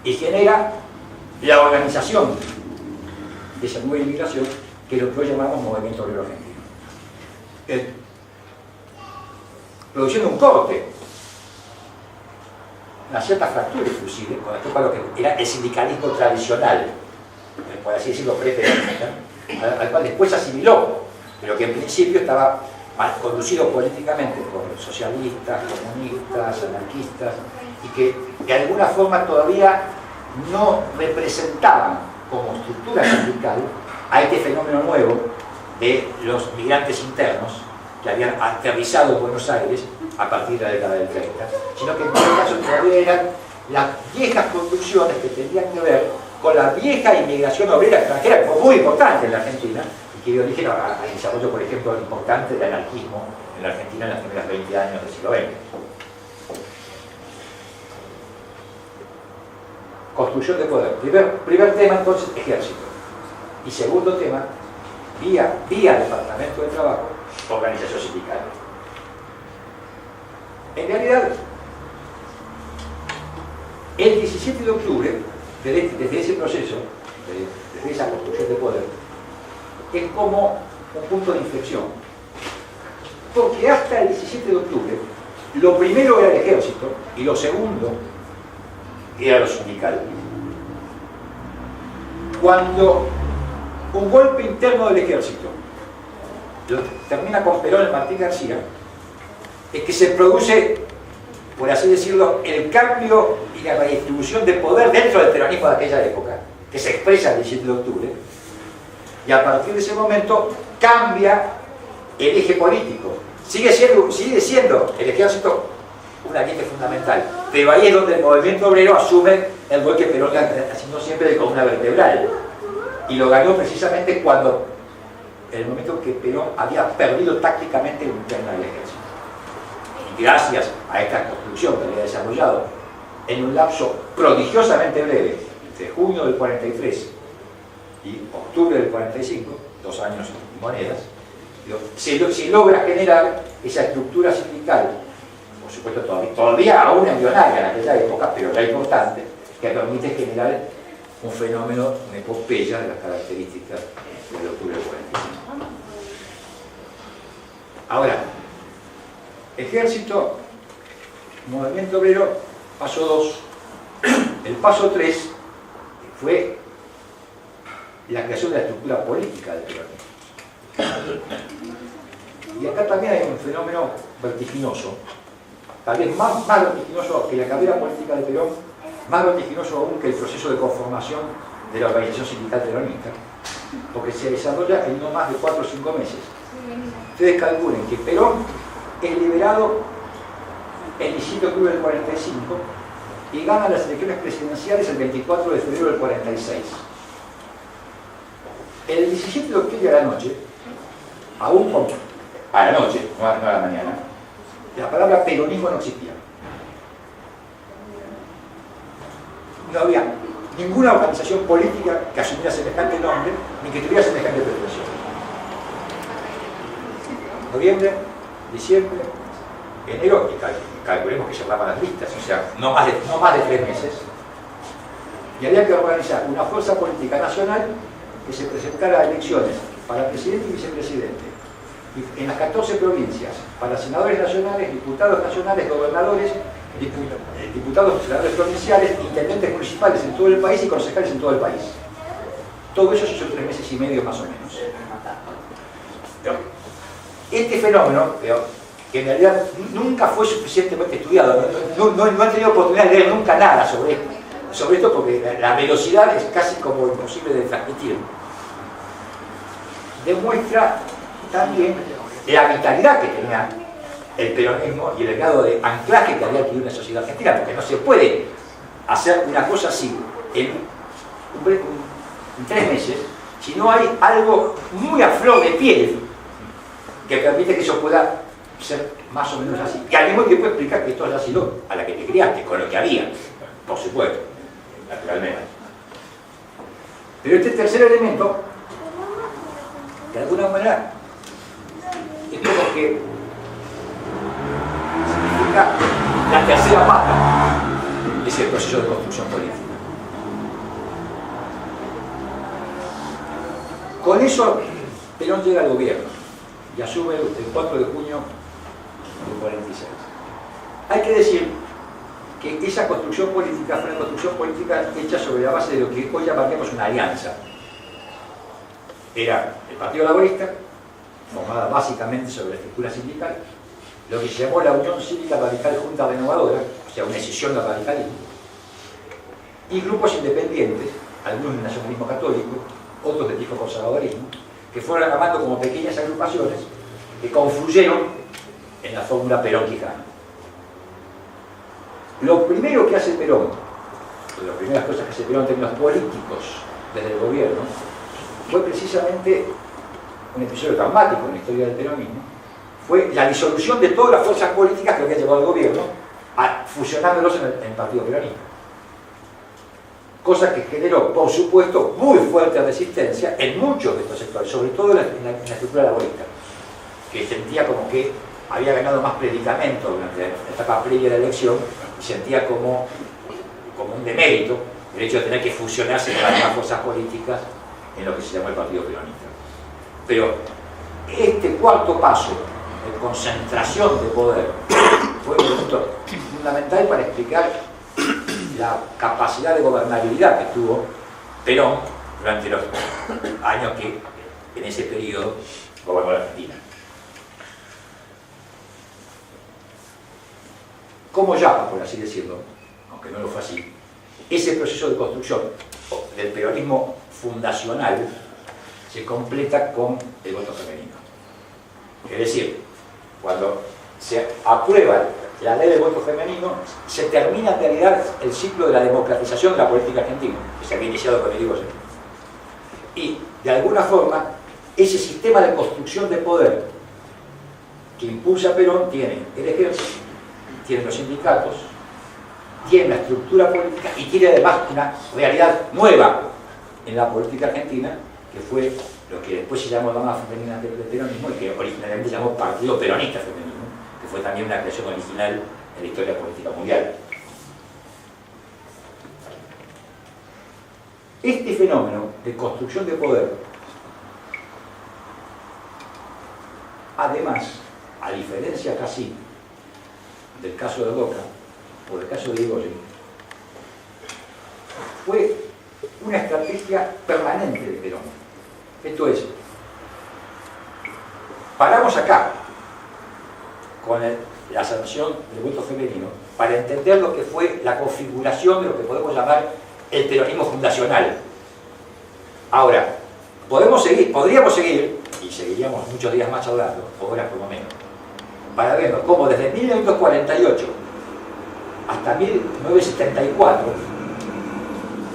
y genera la organización de esa nueva inmigración que lo que hoy llamamos Movimiento Obrero Argentino, produciendo un corte, una cierta fractura inclusive con respecto a lo que era el sindicalismo tradicional, por así decirlo, pre-peronista, al cual después asimiló, pero que en principio estaba conducido políticamente por socialistas, comunistas, anarquistas, y que de alguna forma todavía no representaban como estructura sindical a este fenómeno nuevo de los migrantes internos que habían aterrizado en Buenos Aires a partir de la década del 30, sino que en este caso todavía eran las viejas construcciones que tenían que ver con la vieja inmigración obrera extranjera, que fue muy importante en la Argentina, y que dio origen al desarrollo, por ejemplo, importante del anarquismo en la Argentina en los primeros 20 años del siglo XX. Construcción de poder. Primer tema, entonces, ejército. Y segundo tema, vía Departamento de Trabajo, organización sindical. En realidad, el 17 de octubre, desde ese proceso, desde esa construcción de poder, es como un punto de inflexión. Porque hasta el 17 de octubre, lo primero era el ejército y lo segundo era lo sindical. Cuando un golpe interno del ejército termina con Perón y Martín García, es que se produce, por así decirlo, el cambio y la redistribución de poder dentro del peronismo de aquella época, que se expresa el 17 de octubre, y a partir de ese momento cambia el eje político. Sigue siendo el ejército un agente fundamental, pero ahí es donde el movimiento obrero asume el rol que Perón asignó siempre de columna vertebral, y lo ganó precisamente cuando, en el momento que Perón había perdido tácticamente la interna del ejército. Y gracias a esta construcción que había desarrollado en un lapso prodigiosamente breve, entre junio del 43 y octubre del 45, 2 años y monedas, se logra generar esa estructura sindical, por supuesto todavía aún embrionaria en aquella época, pero ya importante, que permite generar un fenómeno, una epopeya de las características del octubre del 45. Ahora, ejército, movimiento obrero, paso 2. El paso 3 fue la creación de la estructura política del peronismo. Y acá también hay un fenómeno vertiginoso, tal vez más vertiginoso que la carrera política de Perón, más vertiginoso aún que el proceso de conformación de la organización sindical peronista, porque se desarrolla en no más de 4 o 5 meses. Ustedes calculen que Perón es liberado el 17 de octubre del 45 y gana las elecciones presidenciales el 24 de febrero del 46. El 17 de octubre a la noche, a la noche, no a la mañana, la palabra peronismo no existía. No había ninguna organización política que asumiera semejante nombre ni que tuviera semejante pretensión. Noviembre, diciembre, enero, y calculemos que cerraban las listas, o sea, no más de 3 meses. Y había que organizar una fuerza política nacional que se presentara a elecciones para presidente y vicepresidente, y en las 14 provincias, para senadores nacionales, diputados nacionales, gobernadores, diputados, senadores provinciales, intendentes municipales en todo el país y concejales en todo el país. Todo eso se hizo en 3 meses y medio más o menos. este fenómeno, que en realidad nunca fue suficientemente estudiado, no he tenido oportunidad de leer nunca nada sobre esto porque la velocidad es casi como imposible de transmitir, demuestra también la vitalidad que tenía el peronismo y el grado de anclaje que había adquirido la sociedad argentina, porque no se puede hacer una cosa así en 3 meses si no hay algo muy a flor de piel que permite que eso pueda ser más o menos así. Y al mismo tiempo explicar que esto haya sido a la que te criaste, con lo que había, por supuesto, naturalmente. Pero este tercer elemento, de alguna manera, es como que significa la tercera pata de ese proceso de construcción política. Con eso, Perón llega al gobierno y asume el 4 de junio del 46. Hay que decir que esa construcción política fue una construcción política hecha sobre la base de lo que hoy llamaríamos una alianza. Era el Partido Laborista, formada básicamente sobre la estructura sindical, lo que se llamó la Unión Cívica Radical Junta Renovadora, o sea, una escisión del radicalismo, y grupos independientes, algunos del nacionalismo católico, otros del tipo conservadorismo, que fueron armando como pequeñas agrupaciones que confluyeron en la fórmula Perón-Quijano. Lo primero que hace Perón, las primeras cosas que hace Perón en términos políticos desde el gobierno, fue precisamente un episodio traumático en la historia del peronismo, fue la disolución de todas las fuerzas políticas que había llevado el gobierno, fusionándolos en el Partido Peronista. Cosa que generó, por supuesto, muy fuerte resistencia en muchos de estos sectores, sobre todo en la estructura laborista, que sentía como que había ganado más predicamento durante la etapa previa de la elección y sentía como un demérito el hecho de tener que fusionarse con las demás fuerzas políticas en lo que se llamó el Partido Peronista. Pero este cuarto paso de concentración de poder fue un punto fundamental para explicar la capacidad de gobernabilidad que tuvo Perón durante los años que en ese periodo gobernó la Argentina. Como ya, por así decirlo, aunque no lo fue así, ese proceso de construcción del peronismo fundacional se completa con el voto femenino. Es decir, cuando se aprueba la ley del voto femenino, se termina en realidad el ciclo de la democratización de la política argentina, que se había iniciado con el Irigoyen. Y, de alguna forma, ese sistema de construcción de poder que impulsa Perón tiene el ejército, tiene los sindicatos, tiene la estructura política y tiene además una realidad nueva en la política argentina, que fue lo que después se llamó Rama Femenina del Peronismo y que originalmente se llamó Partido Peronista Femenino, que fue también una creación original en la historia política mundial. Este fenómeno de construcción de poder, además, a diferencia casi del caso de Roca o del caso de Irigoyen, fue una estrategia permanente de Perón. Esto es, paramos acá con la sanción del voto femenino para entender lo que fue la configuración de lo que podemos llamar el peronismo fundacional. Ahora, podríamos seguir, y seguiríamos muchos días más hablando, horas por lo menos, para ver cómo desde 1948 hasta 1974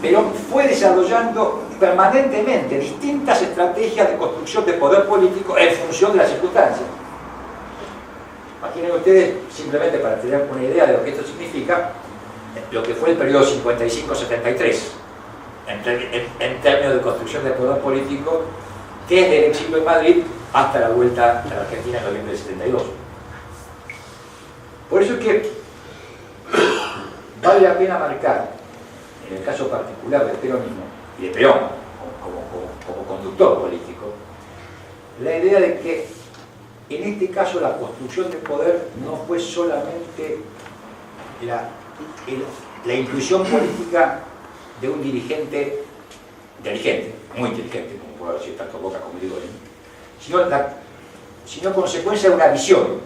Perón fue desarrollando permanentemente distintas estrategias de construcción de poder político en función de las circunstancias. Imaginen ustedes, simplemente para tener una idea de lo que esto significa, lo que fue el periodo 55-73 en términos de construcción de poder político desde el exilio en Madrid hasta la vuelta a la Argentina en noviembre del 72. Por eso es que vale la pena marcar, en el caso particular del peronismo y de Perón como conductor político, la idea de que en este caso la construcción de poder no fue solamente la inclusión política de un dirigente inteligente, muy inteligente, como puedo decir tanto Roca como Irigoyen, sino sino consecuencia de una visión.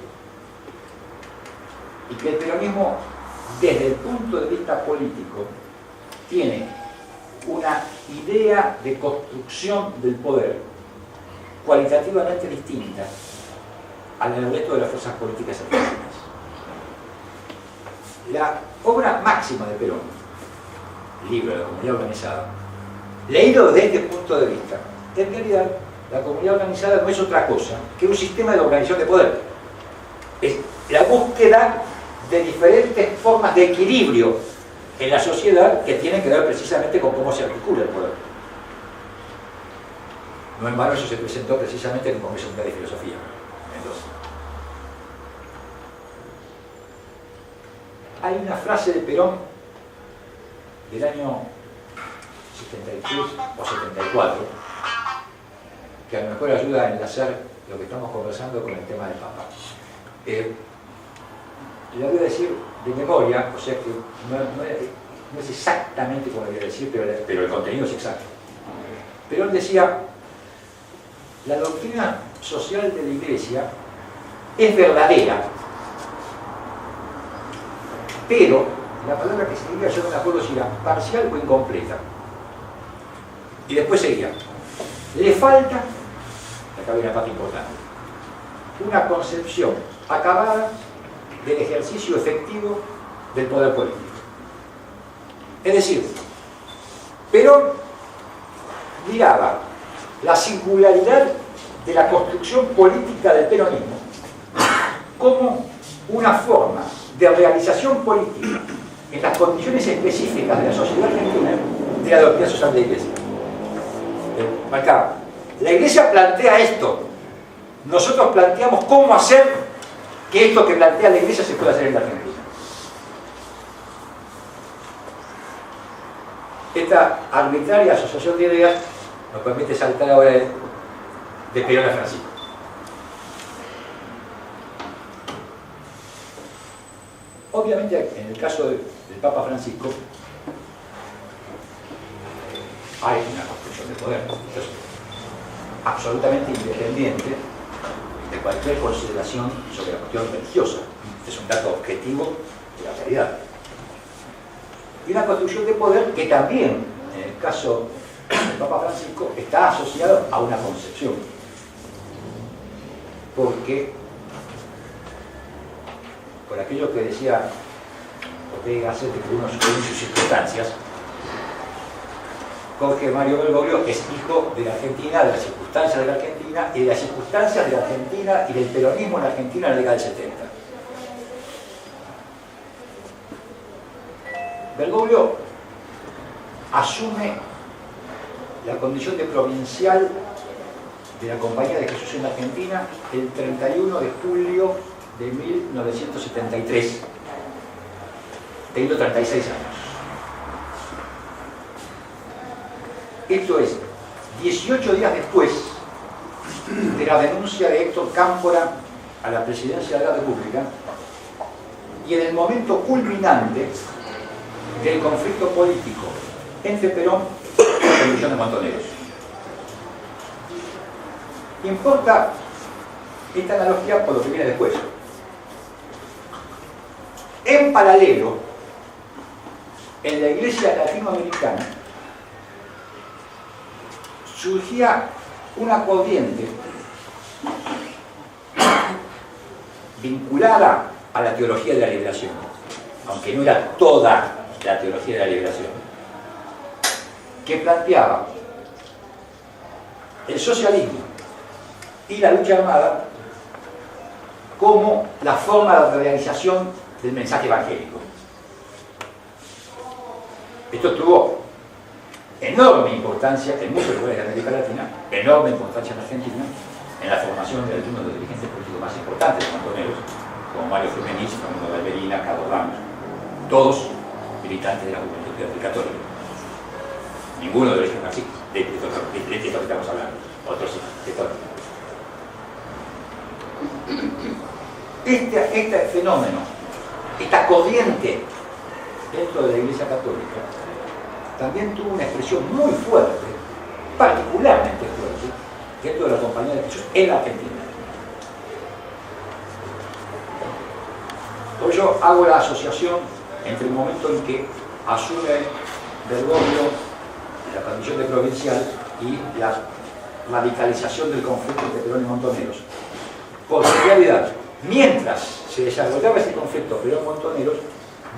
Y que el peronismo, desde el punto de vista político, tiene una idea de construcción del poder cualitativamente distinta al resto de las fuerzas políticas argentinas. La obra máxima de Perón, el libro de la comunidad organizada, leído desde este punto de vista, en realidad la comunidad organizada no es otra cosa que un sistema de organización de poder. Es la búsqueda de diferentes formas de equilibrio en la sociedad que tienen que ver precisamente con cómo se articula el poder. No en vano eso se presentó precisamente en el Congreso Mundial de Filosofía. Entonces, hay una frase de Perón del año 73 o 74 que a lo mejor ayuda a enlazar lo que estamos conversando con el tema del Papa. Le voy a decir de memoria, o sea que no es exactamente como le voy a decir, pero el contenido es exacto. Perón decía: la doctrina social de la Iglesia es verdadera, pero la palabra que seguía, yo no me acuerdo si era parcial o incompleta. Y después seguía: le falta, acá viene una parte importante, una concepción acabada del ejercicio efectivo del poder político. Es decir, Perón miraba la singularidad de la construcción política del peronismo como una forma de realización política en las condiciones específicas de la sociedad argentina de la doctrina social de la Iglesia. Marcaba: la Iglesia plantea esto, nosotros planteamos cómo hacer que esto que plantea la Iglesia se pueda hacer en la Argentina. Esta arbitraria asociación de ideas nos permite saltar ahora de Perón a Francisco. Obviamente, en el caso del Papa Francisco, hay una construcción de poder, entonces, absolutamente independiente de cualquier consideración sobre la cuestión religiosa. Este es un dato objetivo de la realidad. Y una construcción de poder que también, en el caso del Papa Francisco, está asociado a una concepción. Porque, por aquello que decía Ortega hace de que uno supone sus circunstancias, Jorge Mario Bergoglio es hijo de la Argentina, de las circunstancias de la Argentina y de las circunstancias de la Argentina y del peronismo en la Argentina en la década del 70. Bergoglio asume la condición de provincial de la Compañía de Jesús en la Argentina el 31 de julio de 1973, teniendo 36 años. Esto es 18 días después de la denuncia de Héctor Cámpora a la presidencia de la República y en el momento culminante del conflicto político entre Perón y la Revolución de Montoneros. Importa esta analogía por lo que viene después. En paralelo, en la Iglesia latinoamericana surgía una corriente vinculada a la teología de la liberación, aunque no era toda la teología de la liberación, que planteaba el socialismo y la lucha armada como la forma de realización del mensaje evangélico. Esto tuvo enorme importancia en muchos lugares de América Latina, enorme importancia en Argentina, en la formación de algunos de los dirigentes políticos más importantes de Montoneros, como Mario Firmenich, Fernando Valverina, Carlos Ramos, todos militantes de la Juventud Estudiantil Católica. Ninguno de origen marxista, de esto que estamos hablando, otros sí, de todo. Este fenómeno, esta corriente dentro de la Iglesia Católica, también tuvo una expresión muy fuerte, particularmente fuerte, dentro de la Compañía de Jesús en la Argentina. Por ello hago la asociación entre el momento en que asume Bergoglio la condición de provincial y la radicalización del conflicto entre Perón y Montoneros. Porque en realidad, mientras se desarrollaba ese conflicto Perón-Montoneros,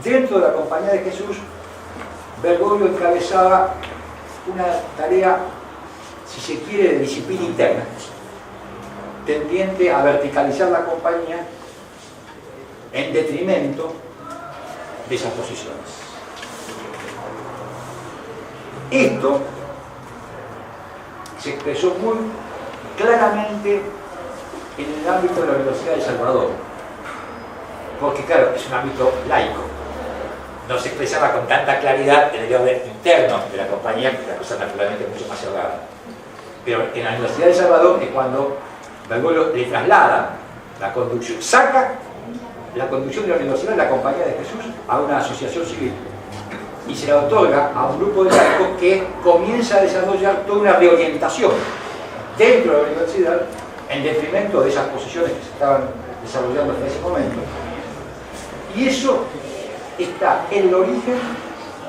dentro de la Compañía de Jesús, Bergoglio encabezaba una tarea, si se quiere, de disciplina interna, tendiente a verticalizar la compañía en detrimento de esas posiciones. Esto se expresó muy claramente en el ámbito de la Universidad de El Salvador, porque claro, es un ámbito laico, no se expresaba con tanta claridad en el orden interno de la compañía, que la cosa naturalmente es mucho más cerrada. Pero en la Universidad de El Salvador es cuando Bergoglio le traslada la conducción, saca la conducción de la Universidad de la Compañía de Jesús a una asociación civil y se la otorga a un grupo de laicos que comienza a desarrollar toda una reorientación dentro de la universidad en detrimento de esas posiciones que se estaban desarrollando en ese momento. Y eso está en el origen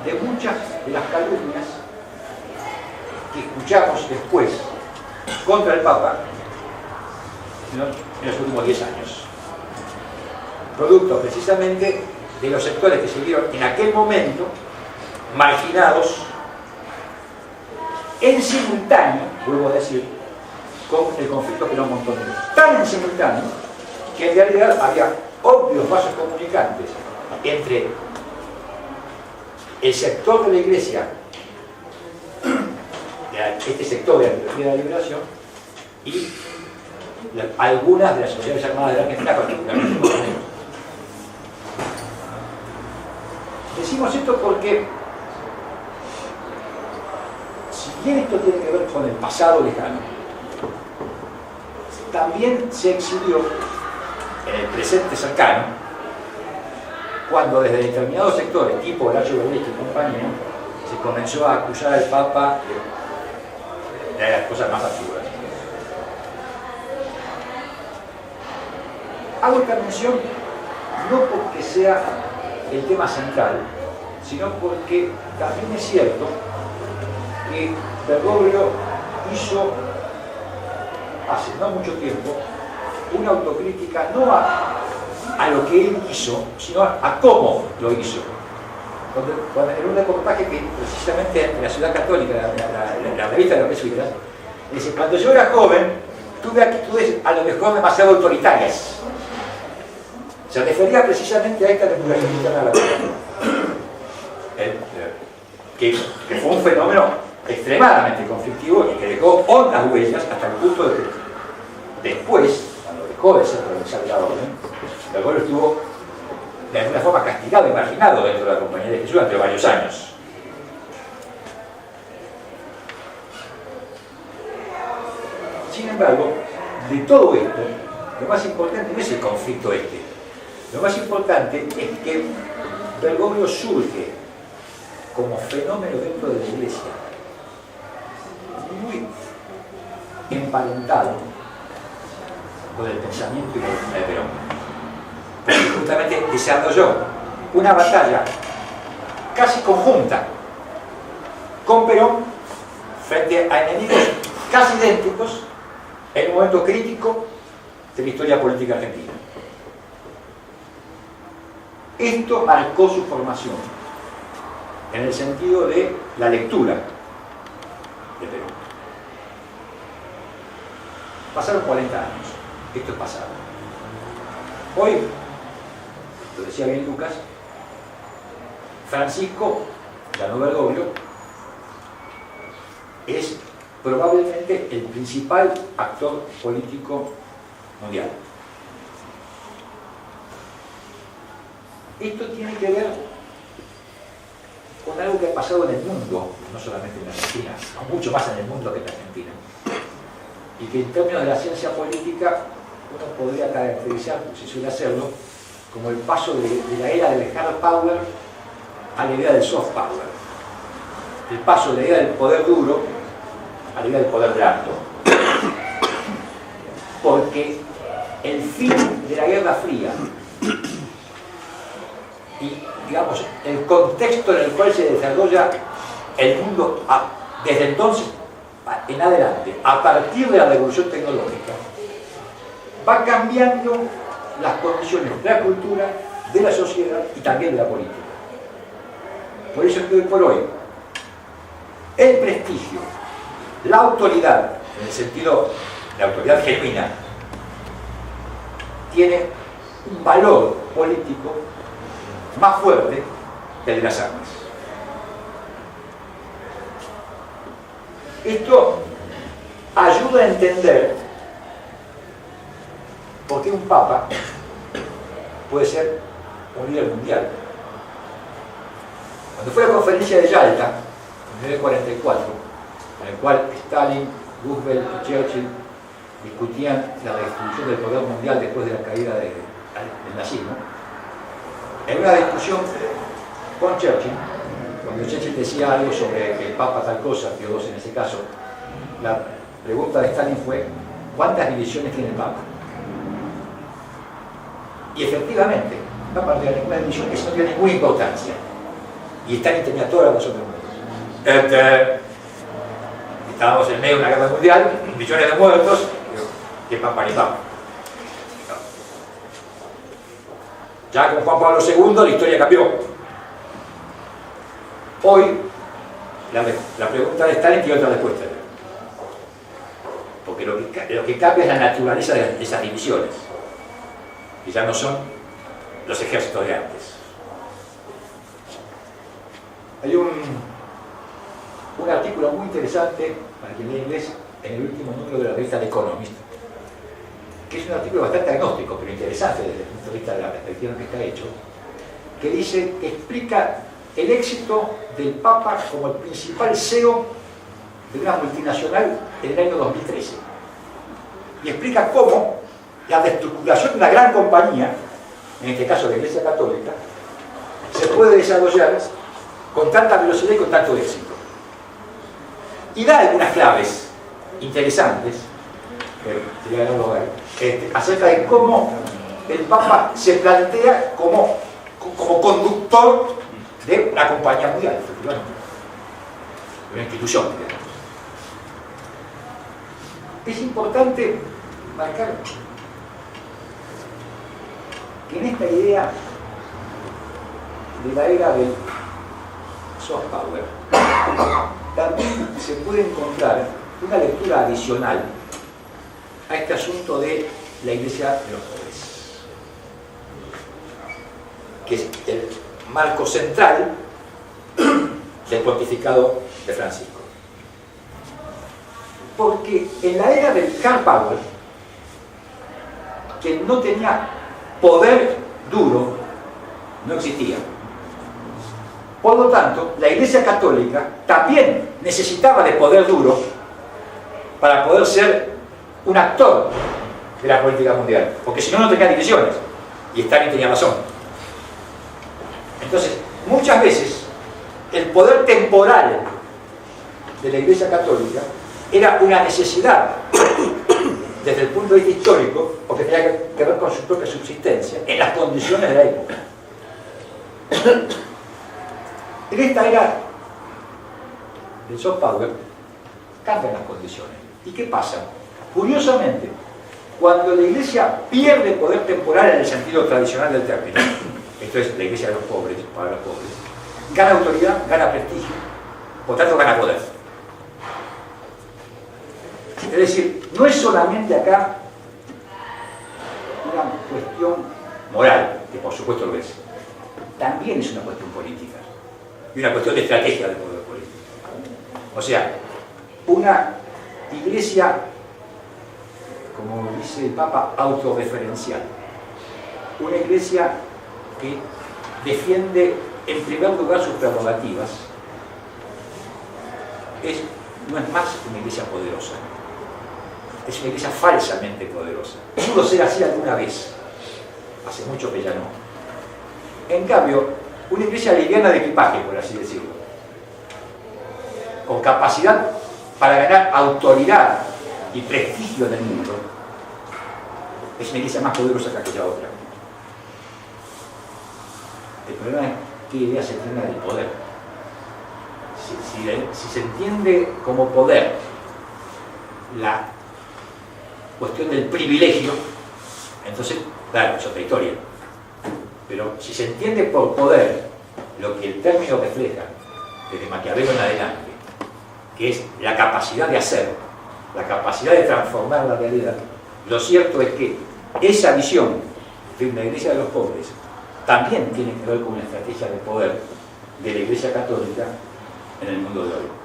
de muchas de las calumnias que escuchamos después contra el Papa en los últimos 10 años. Producto precisamente de los sectores que se vieron en aquel momento marginados en simultáneo, vuelvo a decir, con el conflicto Perón-Montonero. Tan en simultáneo que en realidad había obvios vasos comunicantes entre el sector de la Iglesia, este sector de la Teología de la Liberación, y algunas de las sociedades armadas de la Argentina, particularmente Montoneros. Decimos esto porque, si bien esto tiene que ver con el pasado lejano, también se exhibió en el presente cercano, cuando desde determinados sectores, tipo Horacio Belletti y compañía, se comenzó a acusar al Papa de las cosas más absurdas. Hago esta mención no porque sea el tema central, sino porque también es cierto que Bergoglio hizo hace no mucho tiempo una autocrítica no a lo que él hizo, sino a cómo lo hizo. En un reportaje que precisamente en la Ciudad Católica, la revista de los jesuitas, dice: cuando yo era joven tuve actitudes a lo mejor demasiado autoritarias. Se refería precisamente a esta regulación interna de la política, que fue un fenómeno extremadamente conflictivo y que dejó hondas huellas hasta el punto de que después, cuando dejó de ser provincial de la orden, Bergoglio estuvo de alguna forma castigado y marginado dentro de la Compañía de Jesús durante varios años. Sin embargo, de todo esto, lo más importante no es el conflicto este. Lo más importante es que Bergoglio surge como fenómeno dentro de la Iglesia, muy emparentado con el pensamiento y la doctrina de Perón, porque justamente desarrolló una batalla casi conjunta con Perón frente a enemigos casi idénticos en un momento crítico de la historia política argentina. Esto marcó su formación en el sentido de la lectura de Perón. Pasaron 40 años, esto es pasado. Hoy, lo decía bien Lucas, Francisco Llano Bergoglio es probablemente el principal actor político mundial. Esto tiene que ver con algo que ha pasado en el mundo, no solamente en Argentina, sino mucho más en el mundo que en Argentina, y que en términos de la ciencia política uno podría caracterizar, si suele hacerlo, como el paso de la era del hard power a la idea del soft power, el paso de la idea del poder duro a la idea del poder blando, porque el fin de la Guerra Fría y, digamos, el contexto en el cual se desarrolla el mundo desde entonces en adelante, a partir de la revolución tecnológica, va cambiando las condiciones de la cultura, de la sociedad y también de la política. Por eso es que hoy por hoy el prestigio, la autoridad, en el sentido de autoridad genuina, tiene un valor político más fuerte que el de las armas. Esto ayuda a entender por qué un papa puede ser un líder mundial. Cuando fue la conferencia de Yalta, en 1944, en el cual Stalin, Roosevelt y Churchill discutían la redistribución del poder mundial después de la caída del nazismo, en una discusión con Churchill, cuando Churchill decía algo sobre que el Papa tal cosa, Pío II en ese caso, la pregunta de Stalin fue: ¿cuántas divisiones tiene el Papa? Y efectivamente, el Papa no tenía ninguna división, eso no tenía ninguna importancia. Y Stalin tenía toda la razón del mundo. Estábamos en medio de una guerra mundial, millones de muertos, que Papa ni Papa. Ya con Juan Pablo II la historia cambió. Hoy la pregunta de Stalin tiene otra respuesta. Porque lo que cambia es la naturaleza de esas divisiones. Y ya no son los ejércitos de antes. Hay un artículo muy interesante, para quien lee inglés, en el último número de la revista The Economist, que es un artículo bastante agnóstico, pero interesante desde el punto de vista de la perspectiva en que está hecho, que dice, que explica el éxito del Papa como el principal CEO de una multinacional en el año 2013. Y explica cómo la reestructuración de una gran compañía, en este caso la Iglesia Católica, se puede desarrollar con tanta velocidad y con tanto éxito. Y da algunas claves interesantes, acerca de cómo el Papa se plantea como conductor de una compañía mundial, de una institución. Es importante marcar que en esta idea de la era del soft power también se puede encontrar una lectura adicional a este asunto de la Iglesia de los pobres, que es el marco central del pontificado de Francisco. Porque en la era del hard power, que no tenía poder duro, no existía. Por lo tanto, la Iglesia Católica también necesitaba de poder duro para poder ser un actor de la política mundial, porque si no, no tenía divisiones, y Stalin tenía razón. Entonces, muchas veces, el poder temporal de la Iglesia Católica era una necesidad desde el punto de vista histórico, porque tenía que ver con su propia subsistencia, en las condiciones de la época. En esta era del soft power, cambian las condiciones. ¿Y qué pasa? Curiosamente, cuando la Iglesia pierde poder temporal en el sentido tradicional del término, esto es la Iglesia de los pobres, para los pobres, gana autoridad, gana prestigio, por tanto gana poder. Es decir, no es solamente acá una cuestión moral, que por supuesto lo es, también es una cuestión política y una cuestión de estrategia del poder político. O sea, una iglesia, como dice el Papa, autorreferencial, una iglesia que defiende en primer lugar sus prerrogativas, no es más una iglesia poderosa, es una iglesia falsamente poderosa. Pudo ser así alguna vez, hace mucho que ya no. En cambio, una iglesia liviana de equipaje, por así decirlo, con capacidad para ganar autoridad y prestigio en el mundo, es una iglesia más poderosa que aquella otra. El problema es qué idea se tiene del poder. Si se entiende como poder la cuestión del privilegio, entonces, claro, es otra historia. Pero si se entiende por poder lo que el término refleja, desde Maquiavelo en adelante, que es la capacidad de hacer, la capacidad de transformar la realidad, lo cierto es que esa visión de una iglesia de los pobres también tiene que ver con una estrategia de poder de la Iglesia Católica en el mundo de hoy.